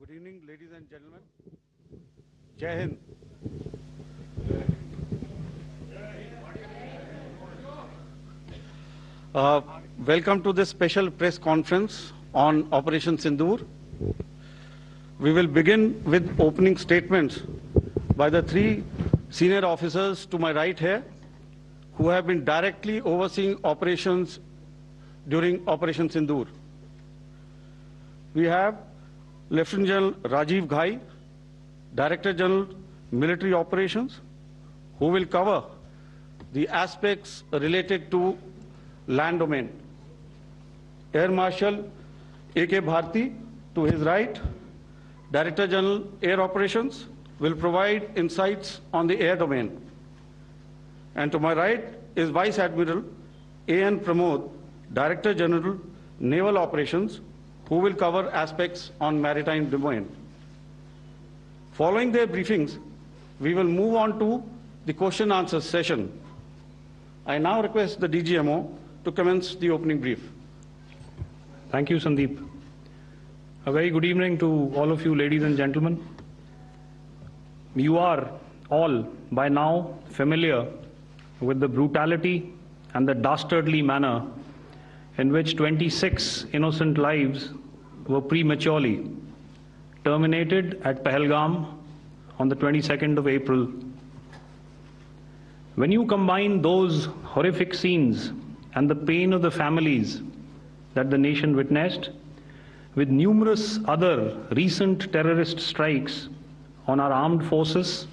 Good evening, ladies and gentlemen. Jai Hind. Welcome to this special press conference on Operation Sindoor. We will begin with opening statements by the three senior officers to my right here, who have been directly overseeing operations during Operation Sindoor. We have Lieutenant General Rajiv Ghai, Director General Military Operations, who will cover the aspects related to land domain. Air Marshal A.K. Bharti, to his right, Director General Air Operations, will provide insights on the air domain. And to my right is Vice Admiral A.N. Pramod, Director General Naval Operations, who will cover aspects on maritime domain. Following their briefings, we will move on to the question answer session. I now request the DGMO to commence the opening brief. Thank you, Sandeep. A very good evening to all of you, ladies and gentlemen. You are all by now familiar with the brutality and the dastardly manner in which 26 innocent lives were prematurely terminated at Pahalgam on the 22nd of April. When you combine those horrific scenes and the pain of the families that the nation witnessed with numerous other recent terrorist strikes on our armed forces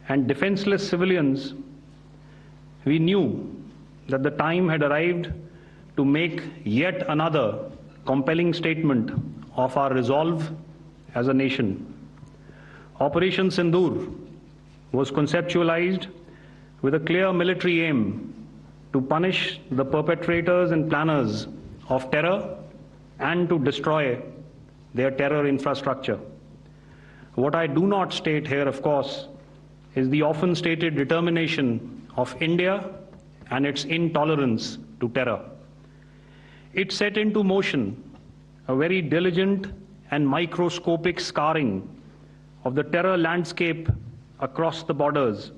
and defenseless civilians, we knew that the time had arrived to make yet another compelling statement of our resolve as a nation. Operation Sindoor was conceptualized with a clear military aim to punish the perpetrators and planners of terror and to destroy their terror infrastructure. What I do not state here, of course, is the often stated determination of India and its intolerance to terror. It set into motion a very diligent and microscopic scarring of the terror landscape across the borders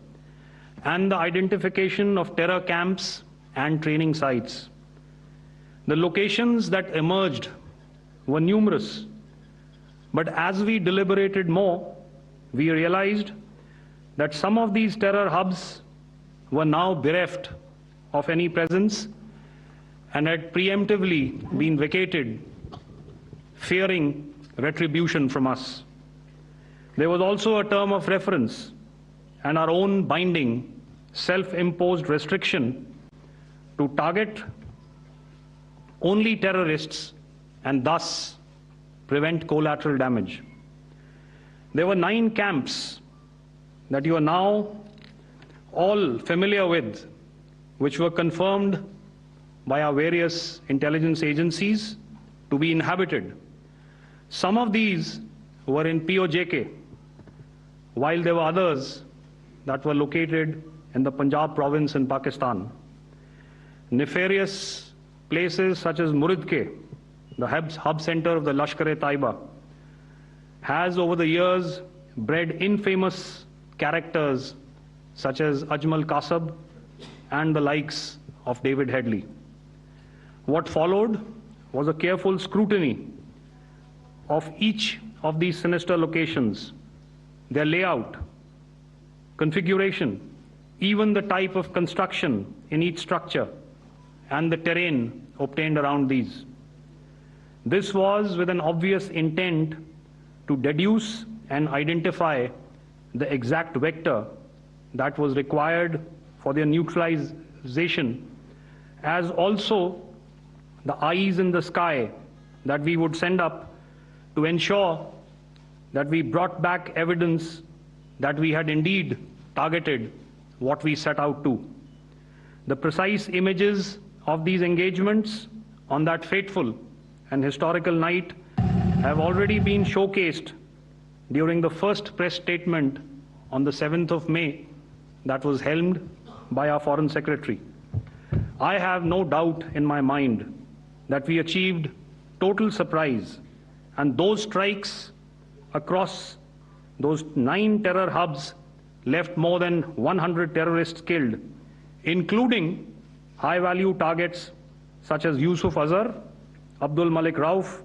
and the identification of terror camps and training sites. The locations that emerged were numerous, but as we deliberated more, we realized that some of these terror hubs were now bereft of any presence and had preemptively been vacated, fearing retribution from us. There was also a term of reference and our own binding, self-imposed restriction to target only terrorists and thus prevent collateral damage. There were 9 camps that you are now all familiar with, which were confirmed by our various intelligence agencies to be inhabited. Some of these were in POJK, while there were others that were located in the Punjab province in Pakistan. Nefarious places such as Muridke, the hub center of the Lashkar-e-Taiba, has over the years bred infamous characters such as Ajmal Kasab and the likes of David Headley. What followed was a careful scrutiny of each of these sinister locations, their layout, configuration, even the type of construction in each structure, and the terrain obtained around these. This was with an obvious intent to deduce and identify the exact vector that was required for their neutralization, as also the eyes in the sky that we would send up to ensure that we brought back evidence that we had indeed targeted what we set out to. The precise images of these engagements on that fateful and historical night have already been showcased during the first press statement on the 7th of May that was helmed by our Foreign Secretary. I have no doubt in my mind that we achieved total surprise, and those strikes across those 9 terror hubs left more than 100 terrorists killed, including high-value targets such as Yusuf Azhar, Abdul Malik Rauf,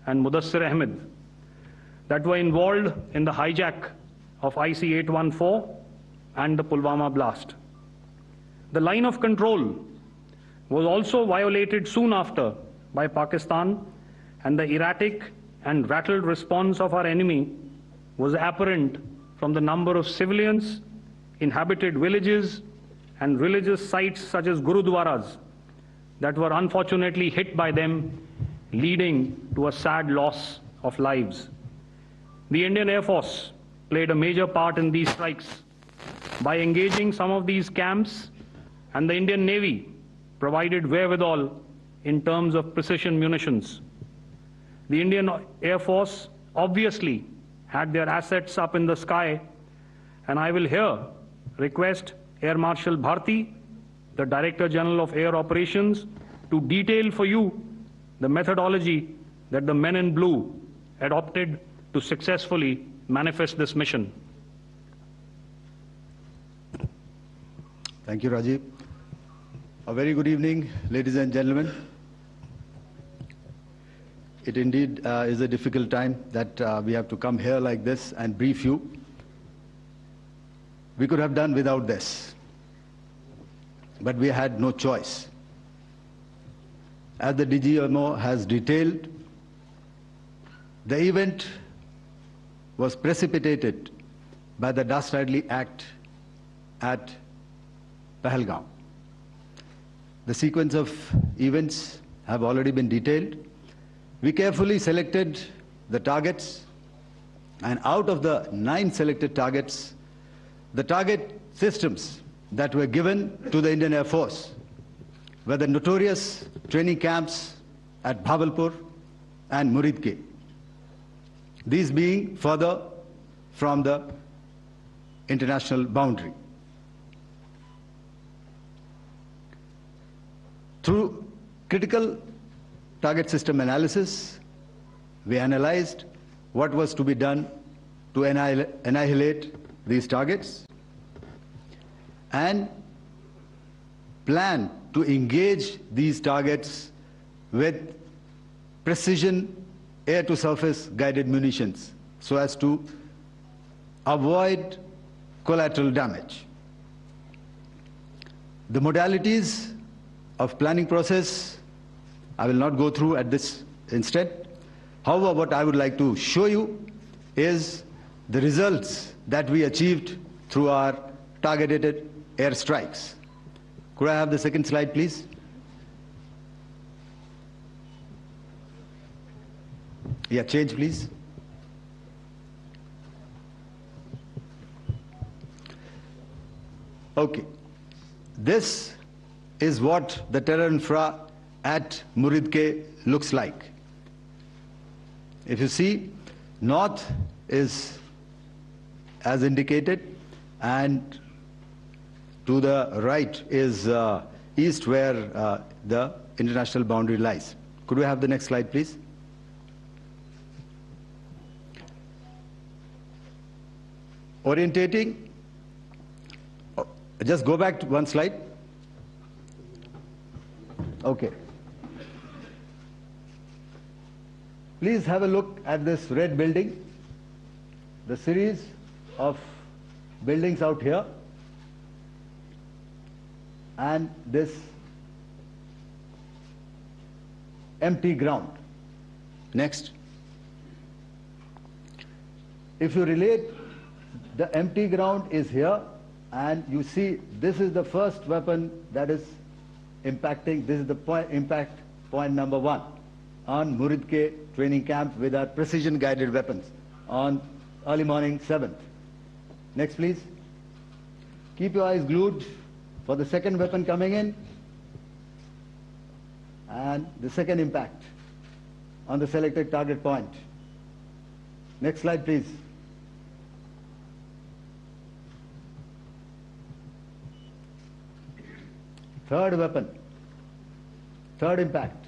and Mudassir Ahmed that were involved in the hijack of IC-814 and the Pulwama blast. The line of control was also violated soon after by Pakistan, and the erratic and rattled response of our enemy was apparent from the number of civilians, inhabited villages, and religious sites such as Gurudwaras that were unfortunately hit by them, leading to a sad loss of lives. The Indian Air Force played a major part in these strikes by engaging some of these camps, and the Indian Navy provided wherewithal in terms of precision munitions. The Indian Air Force obviously had their assets up in the sky, and I will here request Air Marshal Bharti, the Director General of Air Operations, to detail for you the methodology that the men in blue adopted to successfully manifest this mission. Thank you, Rajiv. A very good evening, ladies and gentlemen. It indeed is a difficult time that we have to come here like this and brief you. We could have done without this, but we had no choice. As the DGMO has detailed, the event was precipitated by the dastardly act at Pahalgam. The sequence of events have already been detailed. We carefully selected the targets, and out of the 9 selected targets, the target systems that were given to the Indian Air Force were the notorious training camps at Bhavalpur and Muridke, these being further from the international boundary. Through critical target system analysis, we analyzed what was to be done to annihilate these targets and plan to engage these targets with precision air-to-surface guided munitions so as to avoid collateral damage. The modalities of planning process I will not go through at this instant. However, what I would like to show you is the results that we achieved through our targeted airstrikes. Could I have the second slide, please? Yeah, change, please. Okay. This is what the terror infra at Muridke looks like. If you see, north is as indicated, and to the right is east, where the international boundary lies. Could we have the next slide, please? Orientating. Just go back to one slide. Okay. Please have a look at this red building, the series of buildings out here, and this empty ground. Next. If you relate, the empty ground is here, and you see this is the first weapon that is impacting. This is the impact point number 1 on Muridke training camp with our precision guided weapons on early morning 7th. Next, please. Keep your eyes glued for the second weapon coming in and the second impact on the selected target point. Next slide, please. Third weapon, third impact.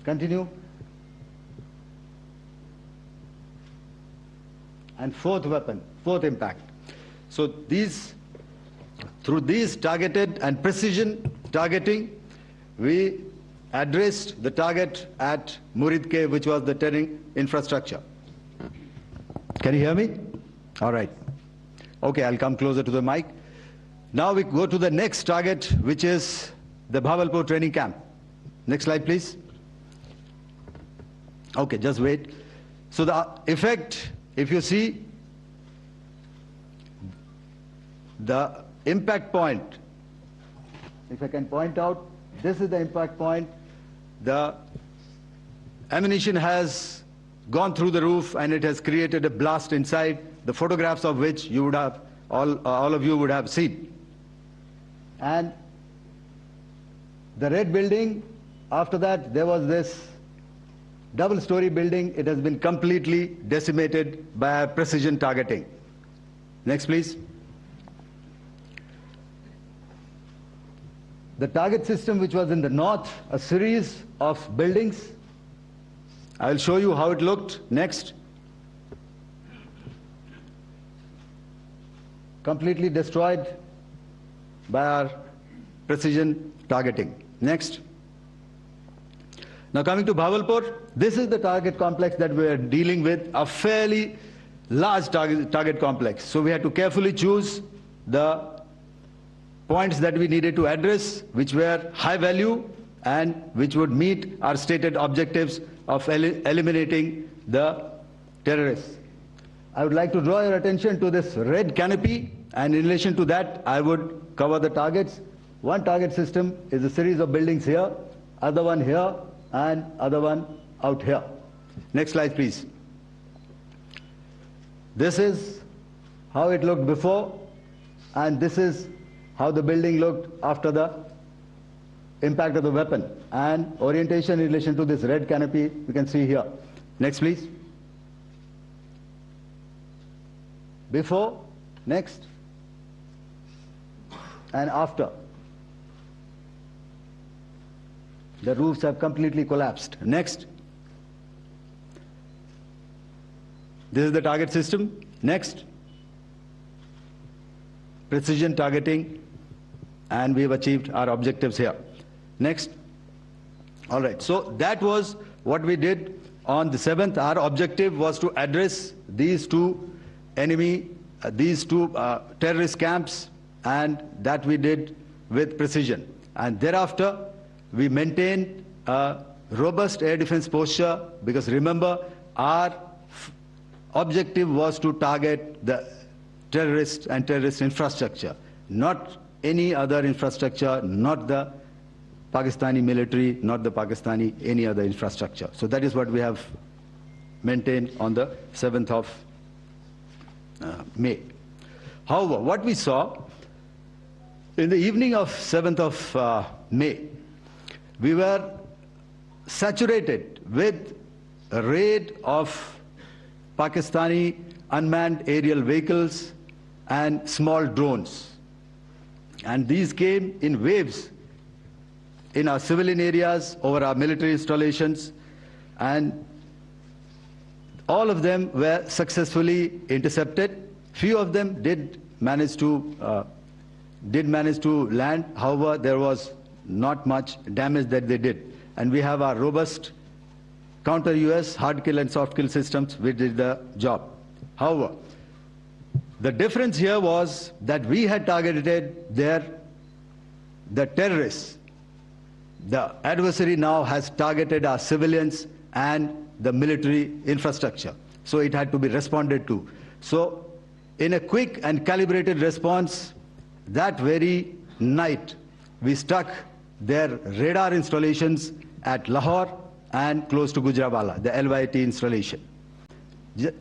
Continue. and fourth weapon, fourth impact. So through these targeted and precision targeting, we addressed the target at Murid Cave, which was the terrain infrastructure. Can you hear me? All right. Okay, I'll come closer to the mic. Now we go to the next target, which is the Bhavalpur training camp. Next slide, please. Okay, just wait. So the effect, if you see, the impact point, if I can point out, this is the impact point. The ammunition has gone through the roof and it has created a blast inside, the photographs of which you would have, all of you would have seen. And the red building, after that there was this double-story building. It has been completely decimated by precision targeting. Next, please. The target system, which was in the north, a series of buildings. I will show you how it looked. Next. Completely destroyed by our precision targeting. Next. Now coming to Bhavalpur, this is the target complex that we are dealing with, a fairly large target complex. So we had to carefully choose the points that we needed to address, which were high value and which would meet our stated objectives of eliminating the terrorists. I would like to draw your attention to this red canopy, and in relation to that, I would cover the targets. One target system is a series of buildings here, other one here, and other one out here. Next slide, please. This is how it looked before, and this is how the building looked after the impact of the weapon. And orientation in relation to this red canopy, you can see here. Next, please. Before, next, and after. The roofs have completely collapsed. Next. This is the target system. Next. Precision targeting, and we have achieved our objectives here. Next. All right, so that was what we did on the 7th. Our objective was to address these two terrorist camps, and that we did with precision. And thereafter, we maintained a robust air defense posture, because remember, our objective was to target the terrorists and terrorist infrastructure, not any other infrastructure, not the Pakistani military, not the Pakistani any other infrastructure. So that is what we have maintained on the 7th of May. However, what we saw in the evening of 7th of May, we were saturated with a raid of Pakistani unmanned aerial vehicles and small drones. And these came in waves in our civilian areas, over our military installations, and all of them were successfully intercepted. Few of them did manage to land. However, there was not much damage that they did. And we have our robust counter-US hard kill and soft kill systems which did the job. However, the difference here was that we had targeted the terrorists. The adversary now has targeted our civilians and the military infrastructure. So it had to be responded to. So in a quick and calibrated response, that very night, we struck their radar installations at Lahore and close to Gujranwala, the LYT installation,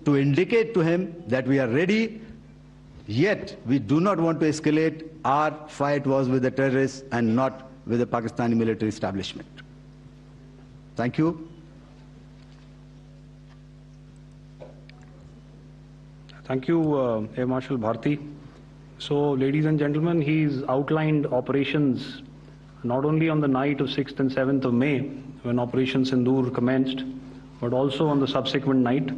to indicate to him that we are ready, yet we do not want to escalate. Our fight was with the terrorists and not with the Pakistani military establishment. Thank you. Thank you, Air Marshal Bharti. So, ladies and gentlemen, he's outlined operations not only on the night of 6th and 7th of May, when Operation Sindoor commenced, but also on the subsequent night.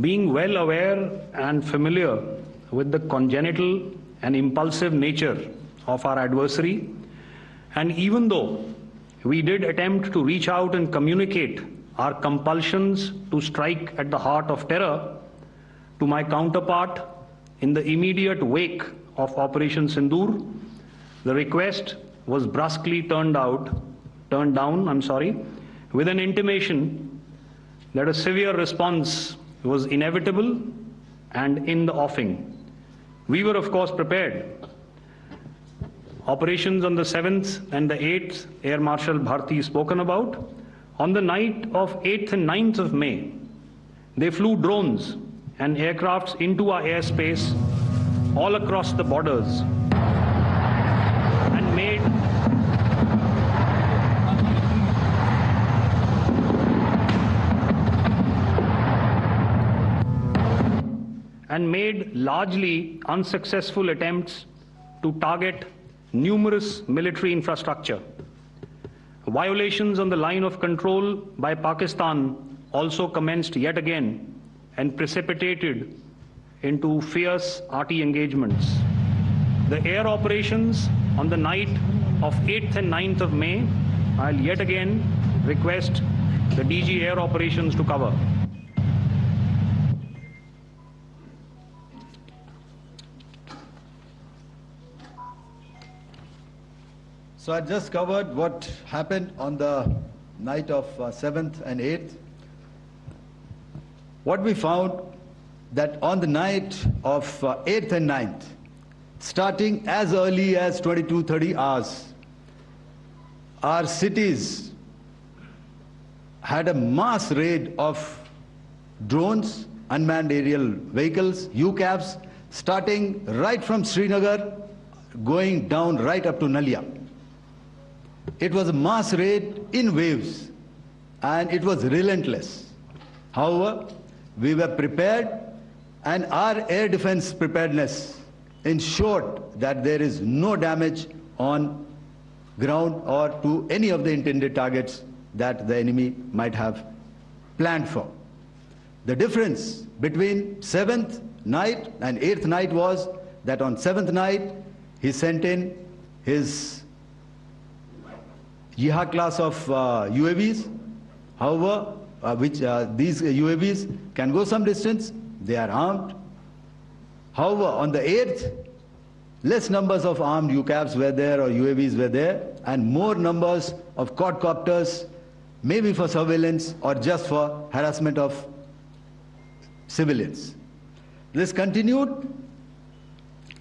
Being well aware and familiar with the congenital and impulsive nature of our adversary, and even though we did attempt to reach out and communicate our compulsions to strike at the heart of terror to my counterpart in the immediate wake of Operation Sindoor, the request was brusquely turned down, with an intimation that a severe response was inevitable and in the offing. We were, of course, prepared. Operations on the 7th and the 8th, Air Marshal Bharti spoken about. On the night of 8th and 9th of May, they flew drones and aircrafts into our airspace all across the borders and made largely unsuccessful attempts to target numerous military infrastructure. Violations on the line of control by Pakistan also commenced yet again and precipitated into fierce arty engagements. The air operations on the night of 8th and 9th of May, I'll yet again request the DG Air Operations to cover. So I just covered what happened on the night of 7th and 8th. What we found that on the night of 8th and 9th, starting as early as 22:30 hours, our cities had a mass raid of drones, unmanned aerial vehicles, UCAVs, starting right from Srinagar, going down right up to Nalia. It was a mass raid in waves, and it was relentless. However, we were prepared, and our air defense preparedness ensured that there is no damage on ground or to any of the intended targets that the enemy might have planned for. The difference between 7th night and 8th night was that on 7th night, he sent in his Yeha class of UAVs, however, these UAVs can go some distance, they are armed. However, on the 8th, less numbers of armed UCAVs were there or UAVs were there, and more numbers of quadcopters, maybe for surveillance or just for harassment of civilians. This continued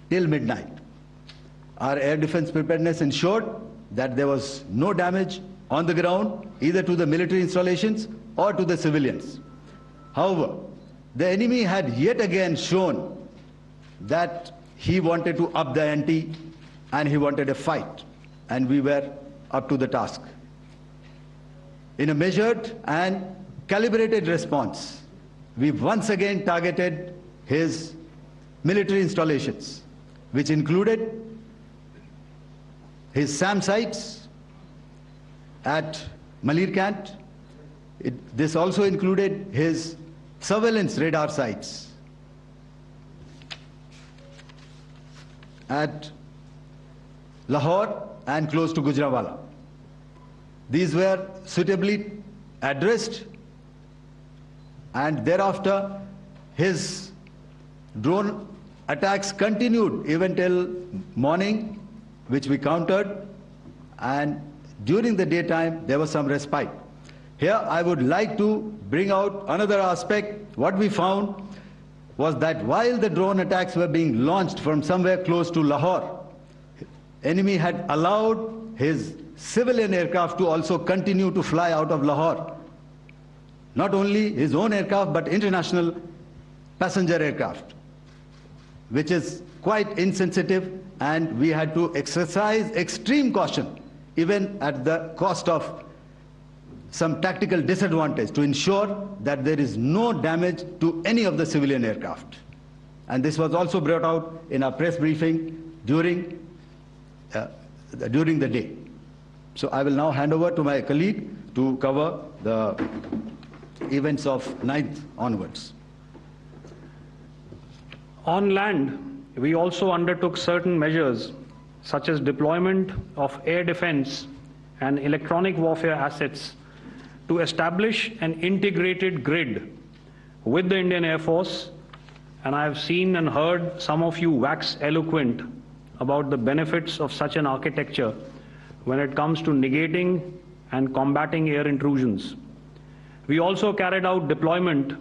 till midnight. Our air defense preparedness ensured that there was no damage on the ground, either to the military installations or to the civilians. However, the enemy had yet again shown that he wanted to up the ante and he wanted a fight, and we were up to the task. In a measured and calibrated response, we once again targeted his military installations, which included his SAM sites at Malirkant. This also included his surveillance radar sites at Lahore and close to Gujranwala. These were suitably addressed, and thereafter his drone attacks continued even till morning, which we countered, and during the daytime there was some respite. Here I would like to bring out another aspect. What we found was that while the drone attacks were being launched from somewhere close to Lahore, enemy had allowed his civilian aircraft to also continue to fly out of Lahore. Not only his own aircraft, but international passenger aircraft, which is quite insensitive, and we had to exercise extreme caution, even at the cost of some tactical disadvantage, to ensure that there is no damage to any of the civilian aircraft. And this was also brought out in our press briefing during the day. So I will now hand over to my colleague to cover the events of 9th onwards. On land, we also undertook certain measures such as deployment of air defense and electronic warfare assets to establish an integrated grid with the Indian Air Force, and I have seen and heard some of you wax eloquent about the benefits of such an architecture when it comes to negating and combating air intrusions. We also carried out deployment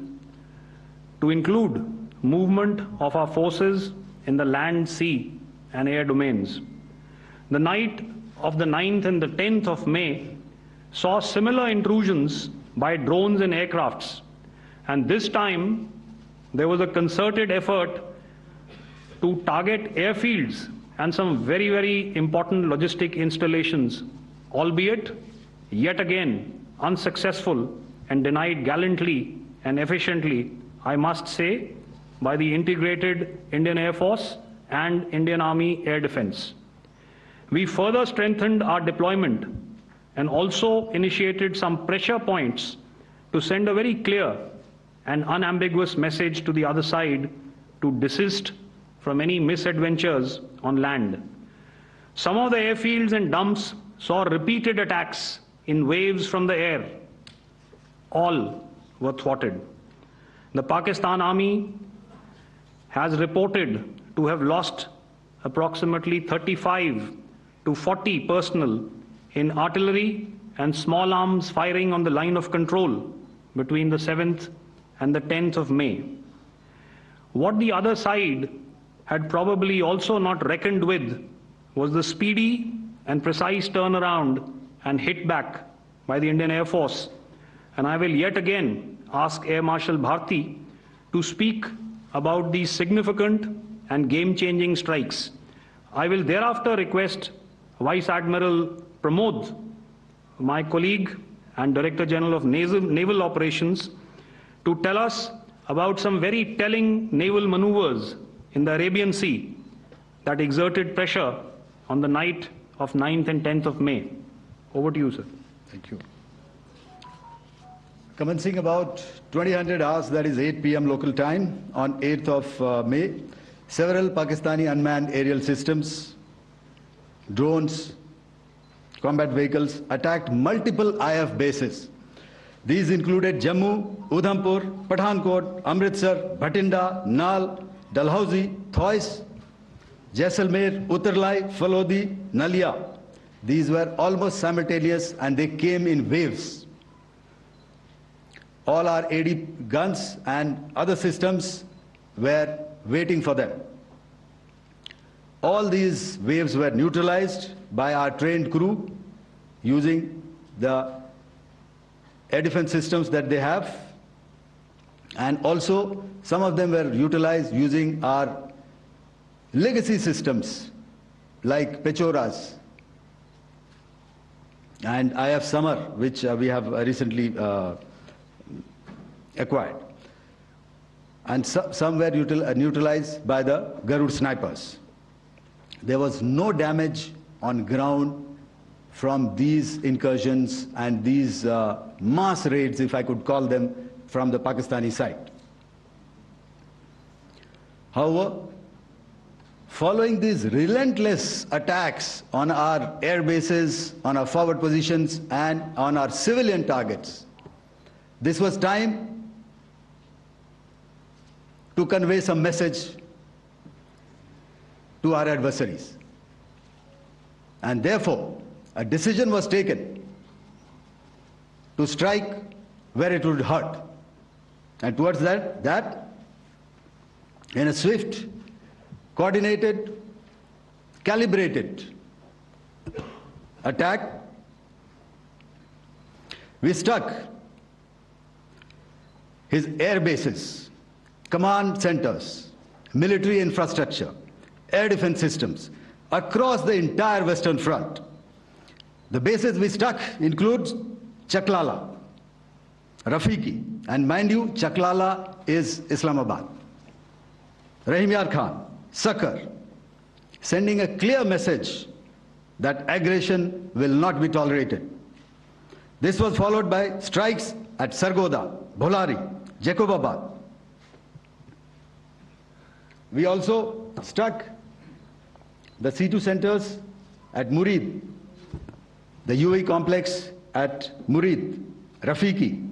to include movement of our forces in the land, sea, and air domains. The night of the 9th and the 10th of May saw similar intrusions by drones and aircrafts, and this time there was a concerted effort to target airfields and some very, very important logistic installations, albeit yet again unsuccessful and denied gallantly and efficiently, I must say, by the integrated Indian Air Force and Indian Army Air Defense. We further strengthened our deployment and also initiated some pressure points to send a very clear and unambiguous message to the other side to desist from any misadventures on land. Some of the airfields and dumps saw repeated attacks in waves from the air. All were thwarted. The Pakistan Army has reported to have lost approximately 35 to 40 personnel in artillery and small arms firing on the line of control between the 7th and the 10th of May. What the other side had probably also not reckoned with was the speedy and precise turnaround and hit back by the Indian Air Force. And I will yet again ask Air Marshal Bharti to speak about these significant and game-changing strikes. I will thereafter request Vice Admiral Pramod, my colleague and Director General of Naval Operations, to tell us about some very telling naval maneuvers in the Arabian Sea that exerted pressure on the night of 9th and 10th of May. Over to you, sir. Thank you. Commencing about 2000 hours, that is 8 p.m. local time, on 8th of May, several Pakistani unmanned aerial systems, drones, combat vehicles attacked multiple IF bases. These included Jammu, Udhampur, Pathankot, Amritsar, Bhatinda, Nal, Dalhousie, Thois, Jaisalmer, Uttarlai, Falodi, Nalia. These were almost simultaneous and they came in waves. All our AD guns and other systems were waiting for them. All these waves were neutralized by our trained crew using the air defense systems that they have, and also some of them were utilized using our legacy systems like Pechoras and IF Summer, which we have recently acquired. And some were neutralized by the Garud snipers. There was no damage on ground from these incursions and these mass raids, if I could call them, from the Pakistani side. However, following these relentless attacks on our air bases, on our forward positions, and on our civilian targets, this was time to convey some message to our adversaries. And therefore, a decision was taken to strike where it would hurt. And towards that, in a swift, coordinated, calibrated attack, we struck his air bases, command centers, military infrastructure, air defense systems across the entire Western Front. The bases we struck includes Chaklala, Rafiki, and mind you, Chaklala is Islamabad. Rahim Yar Khan, Sakar, sending a clear message that aggression will not be tolerated. This was followed by strikes at Sargoda, Bholari, Jacobabad. We also struck the C2 centers at Murid, the UAE complex at Murid, Rafiki,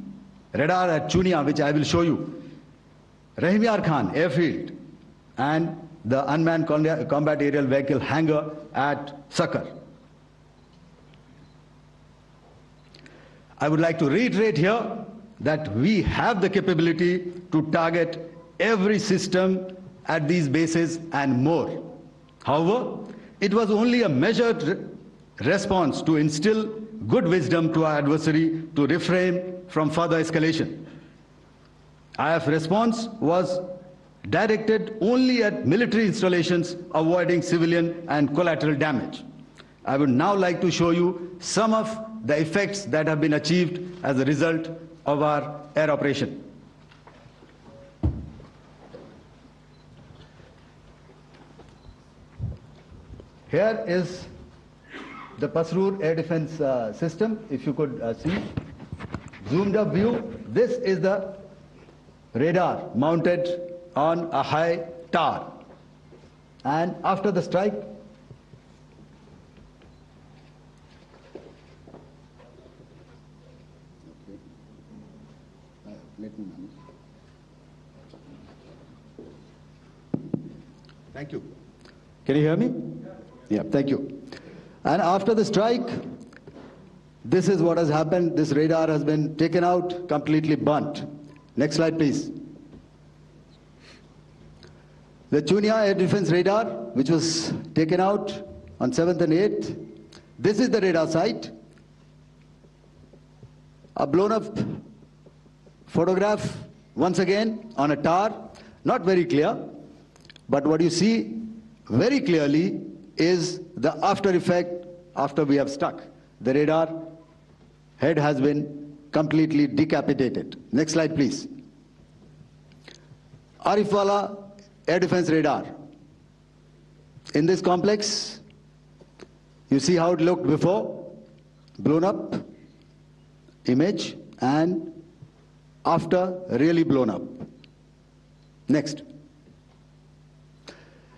radar at Chunia, which I will show you, Rahim Yar Khan airfield, and the unmanned combat aerial vehicle hangar at Sakar. I would like to reiterate here that we have the capability to target every system at these bases and more. However, it was only a measured response to instill good wisdom to our adversary to refrain from further escalation. IF response was directed only at military installations, avoiding civilian and collateral damage. I would now like to show you some of the effects that have been achieved as a result of our air operation. Here is the Pasrur air defense system, if you could see. Zoomed up view, this is the radar mounted on a high tower. And after the strike, thank you. Can you hear me? Yeah, thank you. And after the strike, this is what has happened. This radar has been taken out, completely burnt. Next slide, please. The Chunia air defense radar, which was taken out on 7th and 8th. This is the radar site. A blown up photograph, once again, on a tower. Not very clear, but what you see very clearly is the after effect after we have struck. The radar head has been completely decapitated. Next slide, please. Arifwala air defense radar. In this complex, you see how it looked before, blown up image, and after really blown up. Next.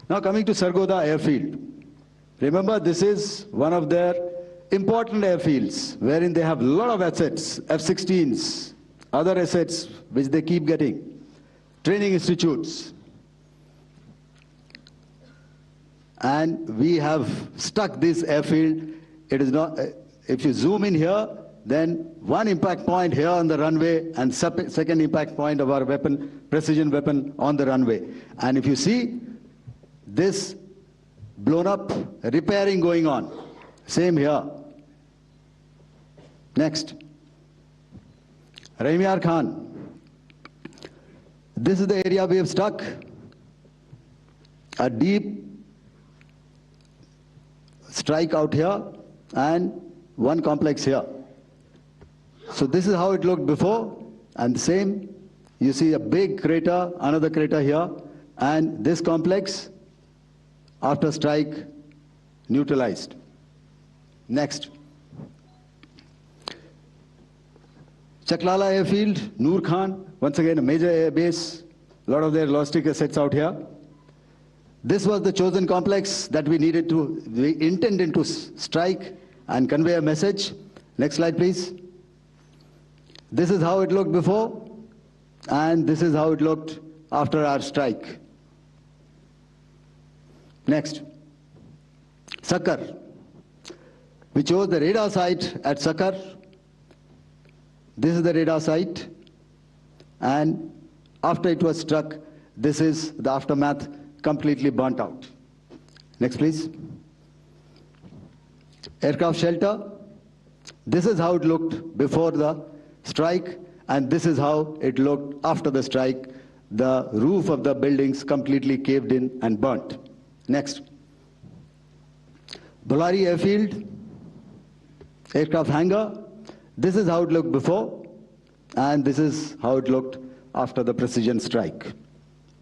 Now coming to Sargodha airfield. Remember, this is one of their important airfields wherein they have a lot of assets, F-16s, other assets which they keep getting, training institutes. And we have stuck this airfield. It is not, if you zoom in here, then one impact point here on the runway and second impact point of our weapon, precision weapon on the runway. And if you see this blown up repairing going on, same here. Next. Rahim Yar Khan. This is the area we have struck. A deep strike out here and one complex here. So this is how it looked before, and the same, you see a big crater, another crater here, and this complex after strike neutralized. Next. Chaklala airfield, Noor Khan, once again a major air base, a lot of their logistic assets out here. This was the chosen complex that we intended to strike and convey a message. Next slide, please. This is how it looked before, and this is how it looked after our strike. Next. Sakar. We chose the radar site at Sakar. This is the radar site, and after it was struck, this is the aftermath, completely burnt out. Next, please. Aircraft shelter. This is how it looked before the strike, and this is how it looked after the strike. The roof of the buildings completely caved in and burnt. Next. Bolari airfield, aircraft hangar. This is how it looked before, and this is how it looked after the precision strike.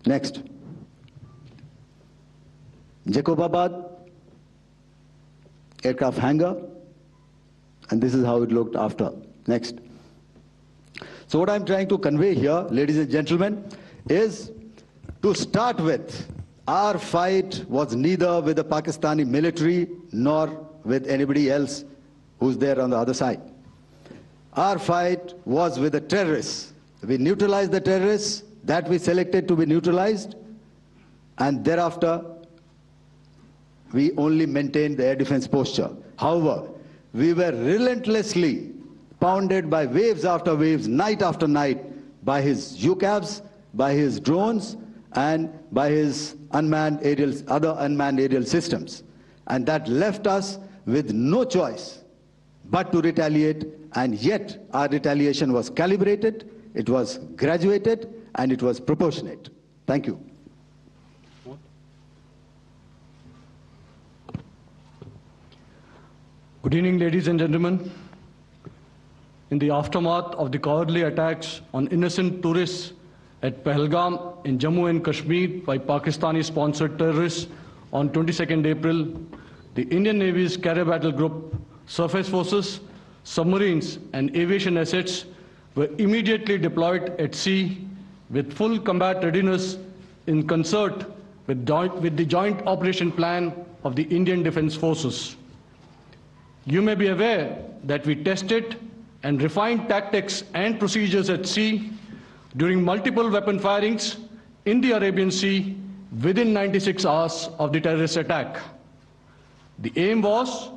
Next. Jacobabad, aircraft hangar, and this is how it looked after. Next. So what I'm trying to convey here, ladies and gentlemen, is to start with, our fight was neither with the Pakistani military nor with anybody else who's there on the other side. Our fight was with the terrorists. We neutralized the terrorists that we selected to be neutralized, and thereafter we only maintained the air defense posture. However, we were relentlessly pounded by waves after waves, night after night, by his UCAVs, by his drones, and by his other unmanned aerial systems. And that left us with no choice but to retaliate, and yet our retaliation was calibrated, it was graduated, and it was proportionate. Thank you. Good evening, ladies and gentlemen. In the aftermath of the cowardly attacks on innocent tourists at Pahalgam in Jammu and Kashmir by Pakistani-sponsored terrorists on 22nd April, the Indian Navy's Carrier Battle Group, surface forces, submarines, and aviation assets were immediately deployed at sea with full combat readiness in concert with the joint operation plan of the Indian Defence Forces. You may be aware that we tested and refined tactics and procedures at sea during multiple weapon firings in the Arabian Sea within 96 hours of the terrorist attack. The aim was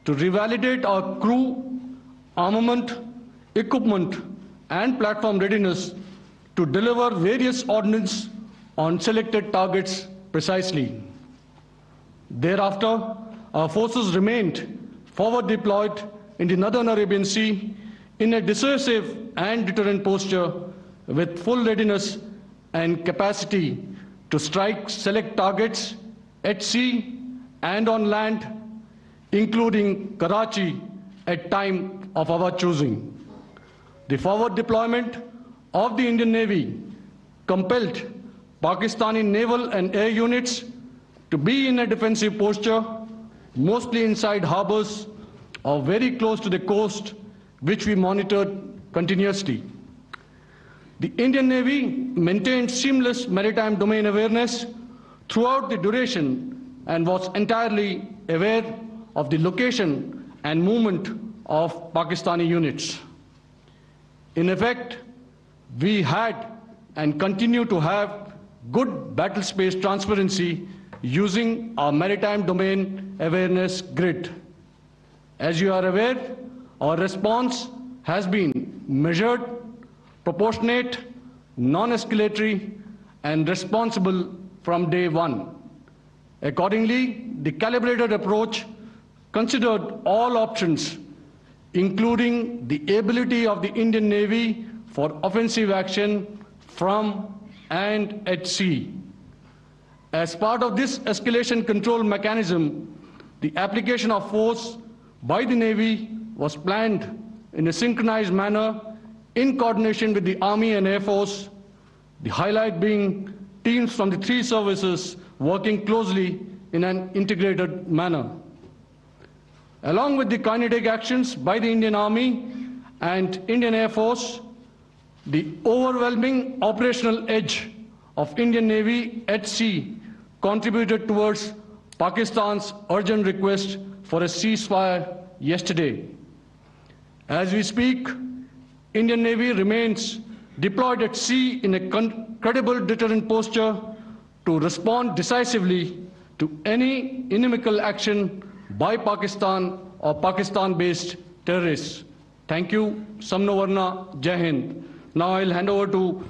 to revalidate our crew, armament, equipment, and platform readiness to deliver various ordnance on selected targets precisely. Thereafter, our forces remained forward deployed in the Northern Arabian Sea in a dissuasive and deterrent posture with full readiness and capacity to strike select targets at sea and on land, including Karachi at time of our choosing. The forward deployment of the Indian Navy compelled Pakistani naval and air units to be in a defensive posture, mostly inside harbors or very close to the coast, which we monitored continuously. The Indian Navy maintained seamless maritime domain awareness throughout the duration and was entirely aware of the location and movement of Pakistani units. In effect, we had and continue to have good battle space transparency using our maritime domain awareness grid. As you are aware, our response has been measured, proportionate, non-escalatory, and responsible from day one. Accordingly, the calibrated approach considered all options, including the ability of the Indian Navy for offensive action from and at sea. As part of this escalation control mechanism, the application of force by the Navy was planned in a synchronized manner in coordination with the Army and Air Force, the highlight being teams from the three services working closely in an integrated manner. Along with the kinetic actions by the Indian Army and Indian Air Force, the overwhelming operational edge of Indian Navy at sea contributed towards Pakistan's urgent request for a ceasefire yesterday. As we speak, Indian Navy remains deployed at sea in a credible deterrent posture to respond decisively to any inimical action by Pakistan or Pakistan-based terrorists. Thank you. Samno Varna, Jai Hind. Now I'll hand over to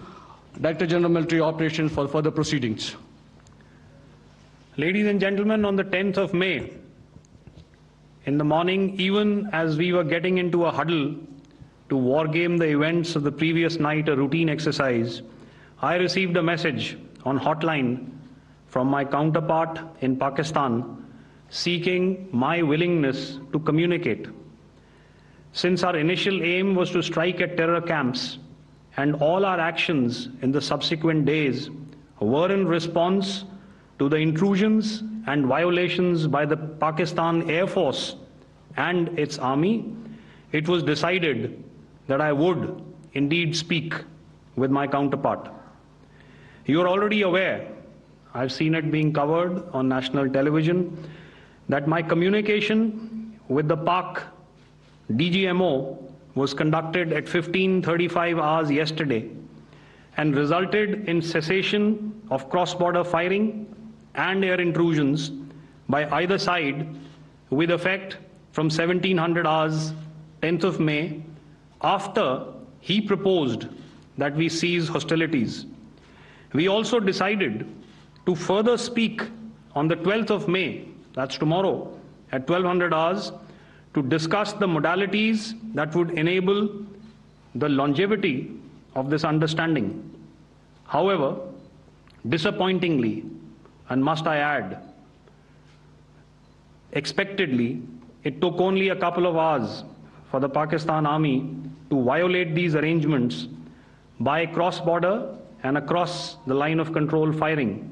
Director General Military Operations for further proceedings. Ladies and gentlemen, on the 10th of May, in the morning, even as we were getting into a huddle to wargame the events of the previous night, a routine exercise, I received a message on hotline from my counterpart in Pakistan seeking my willingness to communicate. Since our initial aim was to strike at terror camps, and all our actions in the subsequent days were in response to the intrusions and violations by the Pakistan Air Force and its army, it was decided that I would indeed speak with my counterpart. You are already aware I've seen it being covered on national television, that my communication with the Pak DGMO was conducted at 15:35 hours yesterday and resulted in cessation of cross-border firing and air intrusions by either side with effect from 1700 hours 10th of May, after he proposed that we cease hostilities. We also decided to further speak on the 12th of May, that's tomorrow, at 1200 hours, to discuss the modalities that would enable the longevity of this understanding. However, disappointingly, and must I add, expectedly, it took only a couple of hours for the Pakistan Army to violate these arrangements by cross-border and across the line of control firing,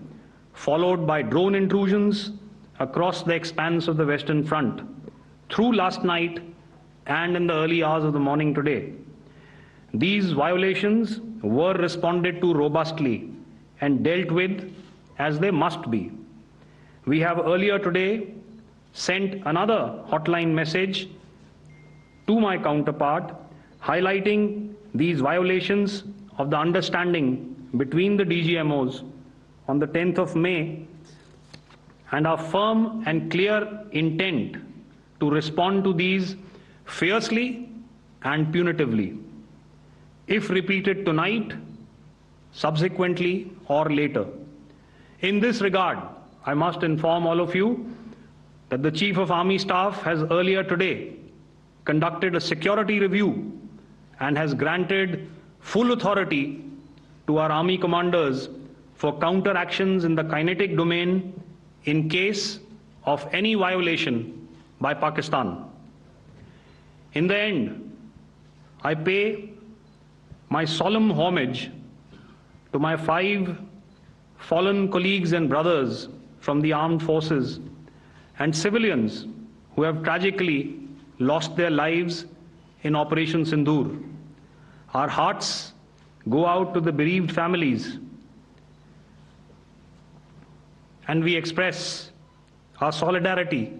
followed by drone intrusions across the expanse of the Western Front, through last night and in the early hours of the morning today. These violations were responded to robustly and dealt with as they must be. We have earlier today sent another hotline message to my counterpart highlighting these violations of the understanding between the DGMOs on the 10th of May and our firm and clear intent to respond to these fiercely and punitively, if repeated tonight, subsequently, or later. In this regard, I must inform all of you that the Chief of Army Staff has earlier today conducted a security review and has granted full authority to our Army commanders for counter actions in the kinetic domain in case of any violation by Pakistan. In the end, I pay my solemn homage to my 5 fallen colleagues and brothers from the armed forces and civilians who have tragically lost their lives in Operation Sindoor. Our hearts go out to the bereaved families, and we express our solidarity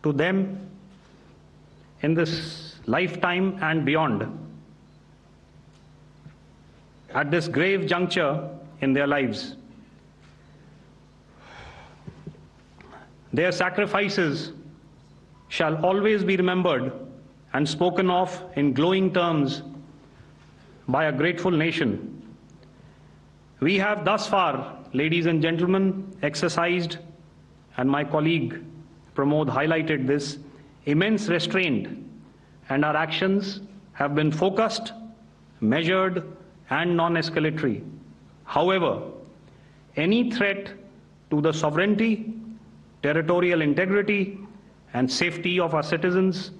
to them in this lifetime and beyond, at this grave juncture in their lives. Their sacrifices shall always be remembered and spoken of in glowing terms by a grateful nation. We have thus far, ladies and gentlemen, exercised, and my colleague Pramod highlighted this, immense restraint, and our actions have been focused, measured, and non-escalatory. However, any threat to the sovereignty, territorial integrity, and safety of our citizens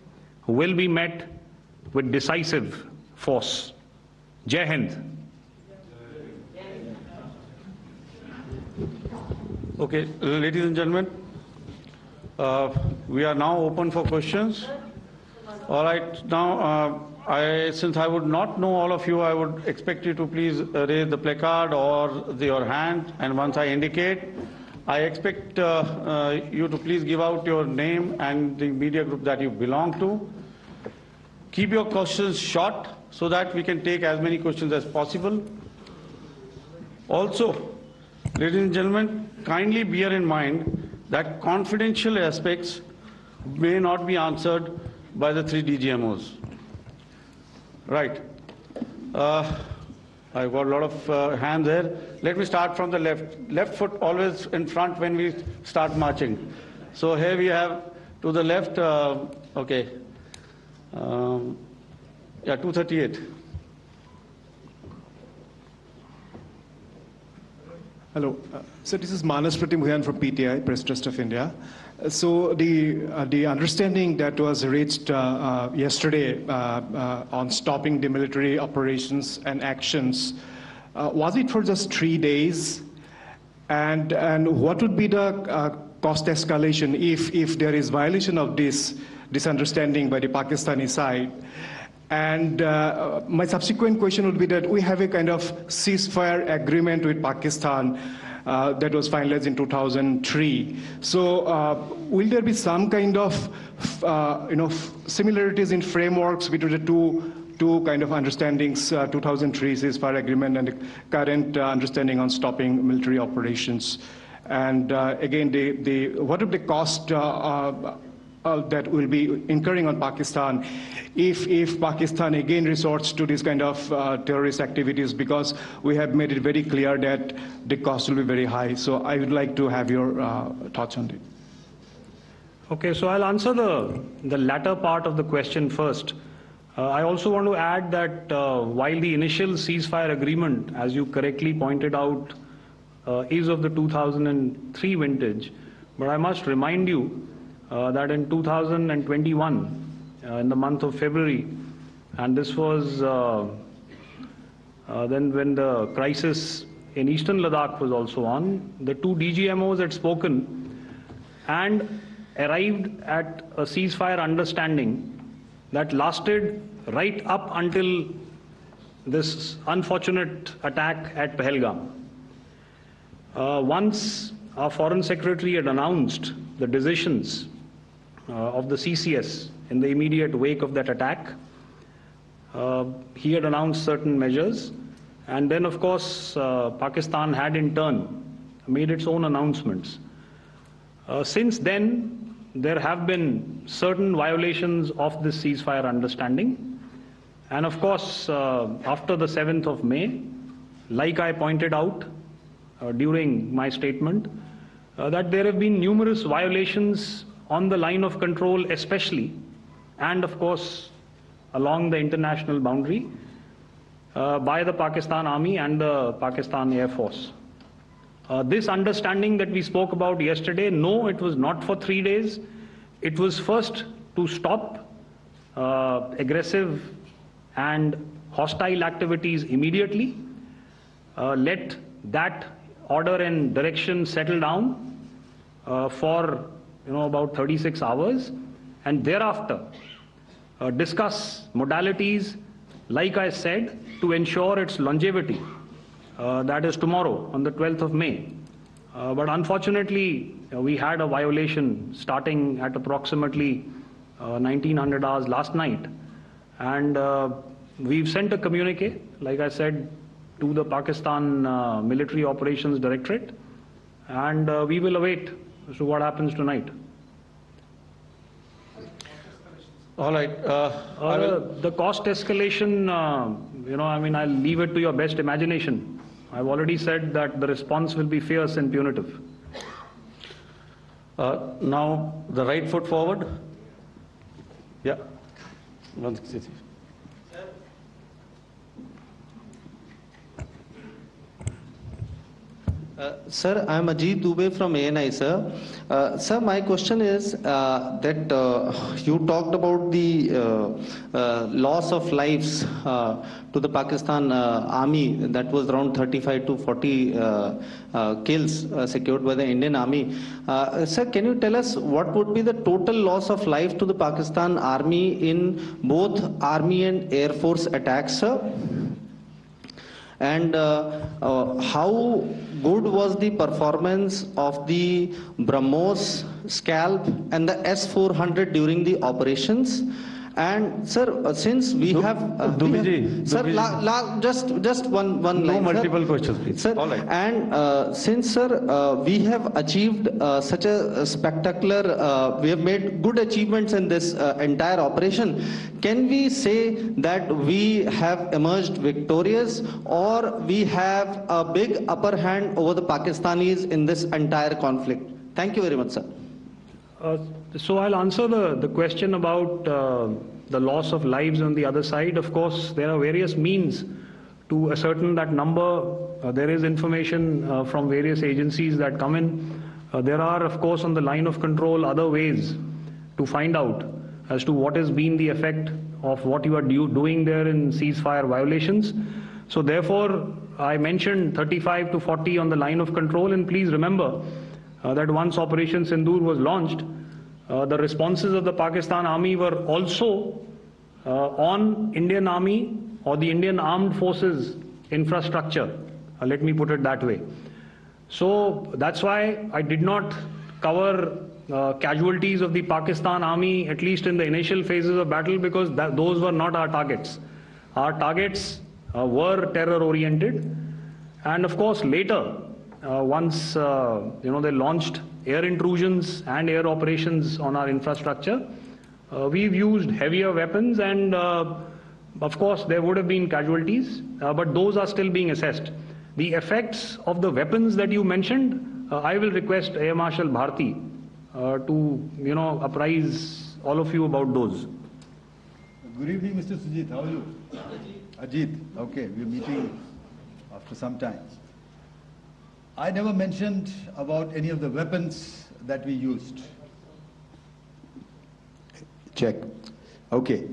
will be met with decisive force. Jai Hind. Okay, ladies and gentlemen, we are now open for questions. All right, now since I would not know all of you, I would expect you to please raise the placard or your hand, and once I indicate, I expect you to please give out your name and the media group that you belong to. Keep your questions short so that we can take as many questions as possible. Also, ladies and gentlemen, kindly bear in mind that confidential aspects may not be answered by the 3 DGMOs. Right. I've got a lot of hands there. Let me start from the left. Left foot always in front when we start marching. So here we have to the left, okay. Yeah, 238. Hello. So this is Manas Pratimudyan from PTI, Press Trust of India. So the understanding that was reached yesterday on stopping the military operations and actions, was it for just 3 days? And what would be the cost escalation if there is violation of this understanding by the Pakistani side? And my subsequent question would be that we have a kind of ceasefire agreement with Pakistan that was finalized in 2003. So will there be some kind of similarities in frameworks between the two kind of understandings, 2003 ceasefire agreement and the current understanding on stopping military operations? And again, what would the cost that will be incurring on Pakistan if Pakistan again resorts to this kind of terrorist activities, because we have made it very clear that the cost will be very high. So I would like to have your thoughts on it. Okay, so I'll answer the latter part of the question first. I also want to add that while the initial ceasefire agreement, as you correctly pointed out, is of the 2003 vintage, but I must remind you that in 2021, in the month of February, and this was then when the crisis in eastern Ladakh was also on, the two DGMOs had spoken and arrived at a ceasefire understanding that lasted right up until this unfortunate attack at Pahalgam. Once our Foreign Secretary had announced the decisions of the CCS in the immediate wake of that attack, he had announced certain measures, and then of course Pakistan had in turn made its own announcements. Since then, there have been certain violations of this ceasefire understanding, and of course after the 7th of May, like I pointed out during my statement, that there have been numerous violations on the line of control especially, and of course along the international boundary by the Pakistan Army and the Pakistan Air Force. This understanding that we spoke about yesterday, no, it was not for 3 days. It was first to stop aggressive and hostile activities immediately, let that order and direction settle down for about 36 hours, and thereafter discuss modalities, like I said, to ensure its longevity. That is tomorrow on the 12th of May. But unfortunately, we had a violation starting at approximately 1900 hours last night, and we've sent a communique, like I said, to the Pakistan Military Operations Directorate, and we will await as to what happens tonight. All right. The cost escalation, I'll leave it to your best imagination. I've already said that the response will be fierce and punitive. Now, the right foot forward. Yeah. Sir, I am Ajit Dubey from ANI, sir. Sir, my question is that you talked about the loss of lives to the Pakistan army, that was around 35 to 40 kills secured by the Indian army. Sir, can you tell us what would be the total loss of life to the Pakistan army in both army and air force attacks, sir? And how good was the performance of the BrahMos, Scalp and the S-400 during the operations? And sir, since we have just one no line, multiple sir. Questions, please. Sir, all right. and since sir, we have achieved such a spectacular, we have made good achievements in this entire operation, can we say that we have emerged victorious, or we have a big upper hand over the Pakistanis in this entire conflict? Thank you very much, sir. So I'll answer the question about the loss of lives on the other side. Of course, there are various means to ascertain that number. There is information from various agencies that come in. There are, of course, on the line of control, other ways to find out as to what has been the effect of what you are doing there in ceasefire violations. So therefore, I mentioned 35 to 40 on the line of control, and please remember that once Operation Sindoor was launched, the responses of the Pakistan Army were also on Indian Army or the Indian Armed Forces infrastructure. Let me put it that way. So that's why I did not cover casualties of the Pakistan Army, at least in the initial phases of battle, because those were not our targets. Our targets were terror-oriented, and of course later, once they launched air intrusions and air operations on our infrastructure, we've used heavier weapons, and of course there would have been casualties, but those are still being assessed. The effects of the weapons that you mentioned, I will request Air Marshal Bharti to apprise all of you about those. Good evening, Mr. Sujit. How are you? Ajit. Okay, we're meeting after some time. I never mentioned about any of the weapons that we used. Check. Okay.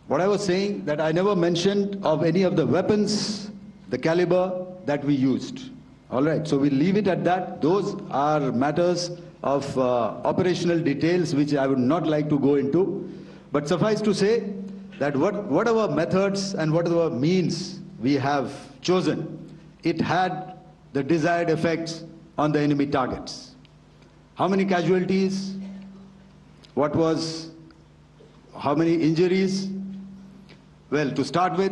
What I was saying, that I never mentioned of any of the weapons, the caliber that we used. All right, so we'll leave it at that. Those are matters of operational details which I would not like to go into. But suffice to say that whatever methods and whatever means we have chosen, it had the desired effects on the enemy targets. How many casualties? How many injuries? Well, to start with,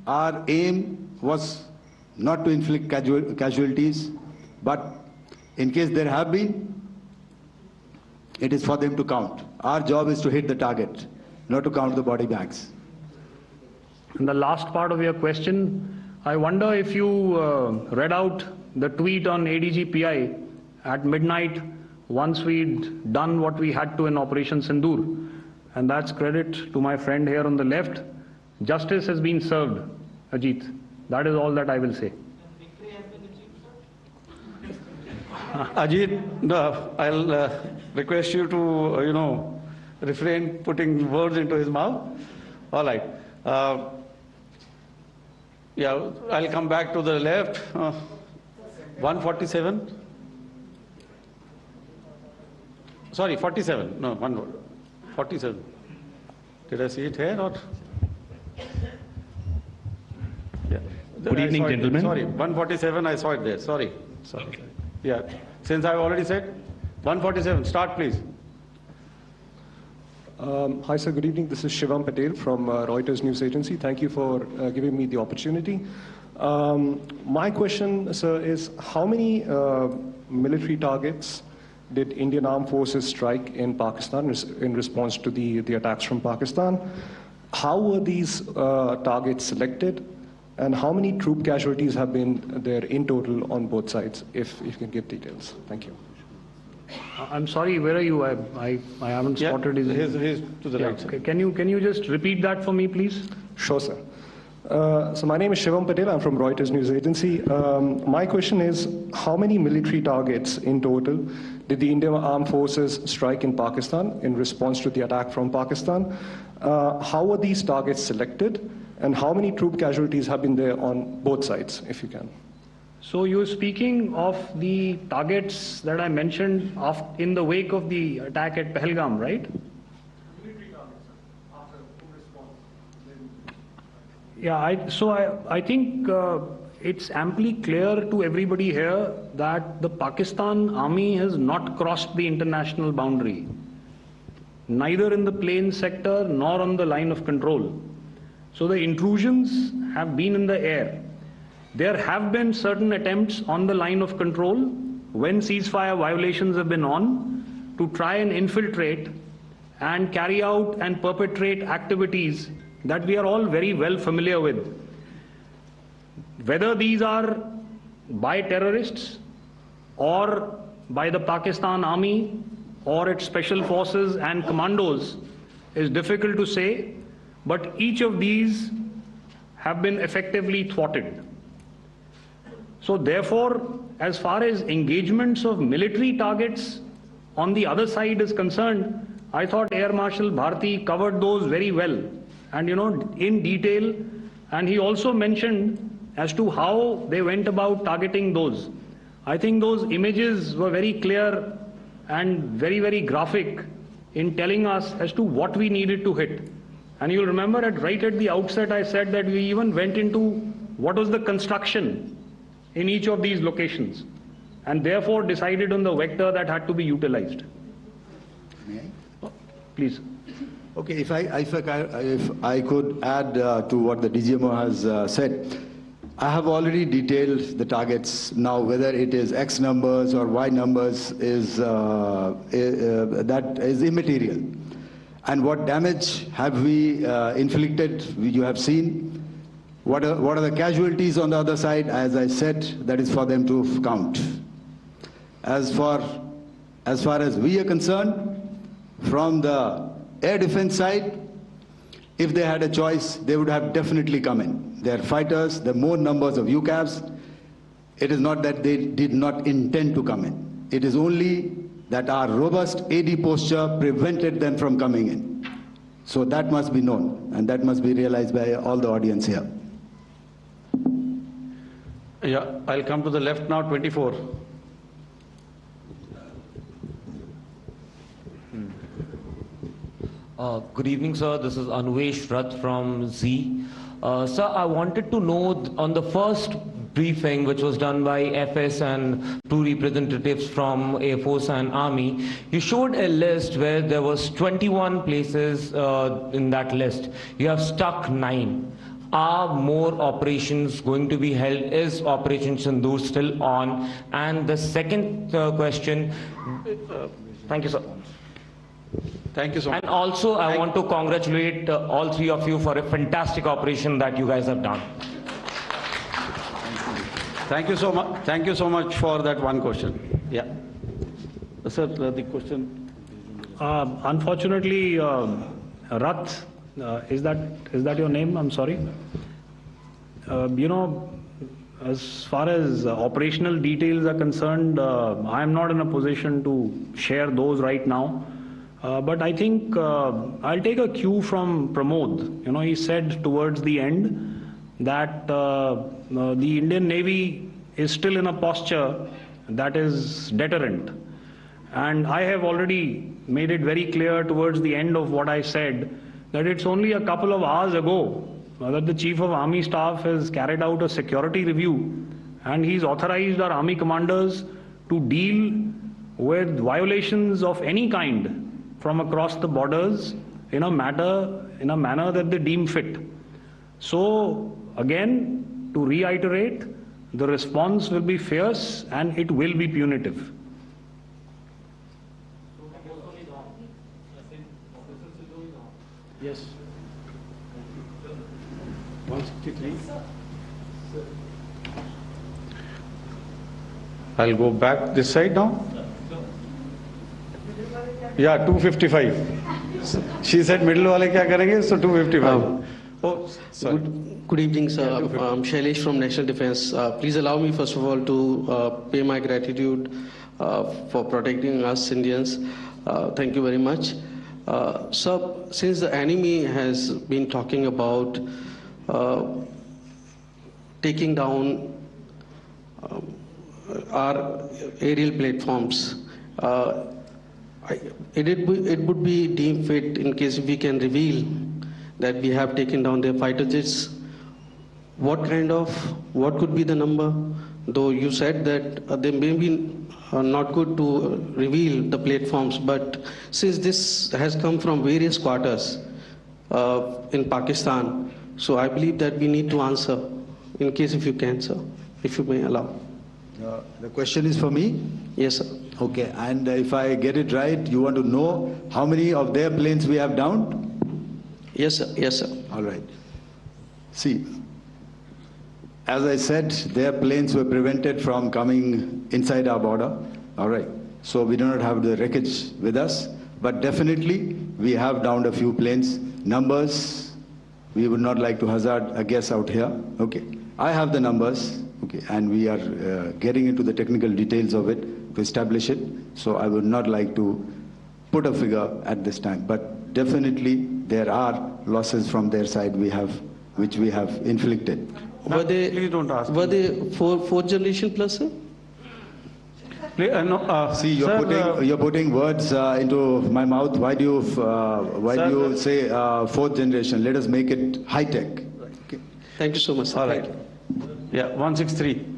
our aim was not to inflict casualties, but in case there have been, it is for them to count. Our job is to hit the target, not to count the body bags. And the last part of your question, I wonder if you read out the tweet on ADGPI at midnight once we'd done what we had to in Operation Sindoor. And that's credit to my friend here on the left. Justice has been served, Ajit. That is all that I will say. Ajit, I'll request you to, refrain putting words into his mouth. All right. Yeah, I'll come back to the left. 147. Sorry, 47. No, 47. Did I see it here or? Yeah. Good evening, gentlemen. Sorry, 147, I saw it there. Sorry. Yeah, since I've already said, 147, start please. Hi sir, good evening. This is Shivam Patel from Reuters News Agency. Thank you for giving me the opportunity. My question, sir, is how many military targets did Indian Armed Forces strike in Pakistan in response to the attacks from Pakistan? How were these targets selected? And how many troop casualties have been there in total on both sides, if you can give details? Thank you. I'm sorry, where are you? I haven't spotted his... He's to the right side. Can you just repeat that for me, please? Sure, sir. So my name is Shivam Patel. I'm from Reuters News Agency. My question is, how many military targets in total did the Indian Armed Forces strike in Pakistan in response to the attack from Pakistan? How were these targets selected? And how many troop casualties have been there on both sides, if you can? So you're speaking of the targets that I mentioned in the wake of the attack at Pahalgam, right? Military targets, sir, after response. Yeah, I think it's amply clear to everybody here that the Pakistan Army has not crossed the international boundary, neither in the plain sector nor on the line of control. So the intrusions have been in the air. There have been certain attempts on the line of control when ceasefire violations have been on to try and infiltrate and carry out and perpetrate activities that we are all very well familiar with. Whether these are by terrorists or by the Pakistan Army or its special forces and commandos is difficult to say, but each of these have been effectively thwarted. So therefore, as far as engagements of military targets on the other side is concerned, I thought Air Marshal Bharti covered those very well and in detail, and he also mentioned as to how they went about targeting those. I think those images were very clear and very, very graphic in telling us as to what we needed to hit. And you'll remember right at the outset I said that we even went into what was the construction in each of these locations, and therefore decided on the vector that had to be utilized. May I? Please. Okay, if I could add to what the DGMO has said, I have already detailed the targets. Now, whether it is X numbers or Y numbers is that is immaterial. And what damage have we inflicted? You have seen. What are the casualties on the other side? As I said, that is for them to count. As far as we are concerned, from the air defense side, if they had a choice, they would have definitely come in. They are fighters, there are more numbers of UCAVs. It is not that they did not intend to come in. It is only that our robust AD posture prevented them from coming in. So that must be known, and that must be realized by all the audience here. Yeah, I'll come to the left now, 24. Good evening, sir. This is Anvesh Rath from Z. Sir, I wanted to know on the first briefing, which was done by FS and two representatives from Air Force and Army, you showed a list where there was 21 places in that list. You have stuck 9. Are more operations going to be held? Is Operation Sindoor still on? And the second question, thank you, sir. Thank you so much. And also, I want to congratulate all three of you for a fantastic operation that you guys have done. Thank you so much. Thank you so much for that one question. Yeah. Sir, the question. Unfortunately, Rath, is that your name? I'm sorry. You know, as far as operational details are concerned, I am not in a position to share those right now. But I think I'll take a cue from Pramod. You know, he said towards the end that the Indian Navy is still in a posture that is deterrent. And I have already made it very clear towards the end of what I said that it's only a couple of hours ago that the Chief of Army Staff has carried out a security review, and he's authorized our Army commanders to deal with violations of any kind from across the borders in a manner that they deem fit. So again, to reiterate, the response will be fierce and it will be punitive. Yes. 163. I'll go back this side now. Yeah, 255. She said middle wale kya karenge, so 255. Oh, sorry. Good evening, sir. I'm Shailesh from National Defense. Please allow me, first of all, to pay my gratitude for protecting us Indians. Thank you very much. Sir, since the enemy has been talking about taking down our aerial platforms, it would be deemed fit in case we can reveal that we have taken down their fighter jets. What could be the number? Though you said that they may be not good to reveal the platforms, but since this has come from various quarters in Pakistan, so I believe that we need to answer, in case if you can, sir, if you may allow. The question is for me? Yes, sir. Okay, and if I get it right, you want to know how many of their planes we have downed? Yes, sir. Yes, sir. All right. See, as I said, their planes were prevented from coming inside our border. All right. So we do not have the wreckage with us, but definitely we have downed a few planes. Numbers, we would not like to hazard a guess out here. Okay. I have the numbers. Okay, and we are getting into the technical details of it to establish it. So I would not like to put a figure at this time, but definitely there are losses from their side which we have inflicted. Were they please don't ask. Were they fourth generation plus, sir? See, you're putting words into my mouth. Why do you say fourth generation? Let us make it high tech. Okay. Thank you so much, sir. All right. Yeah, 163.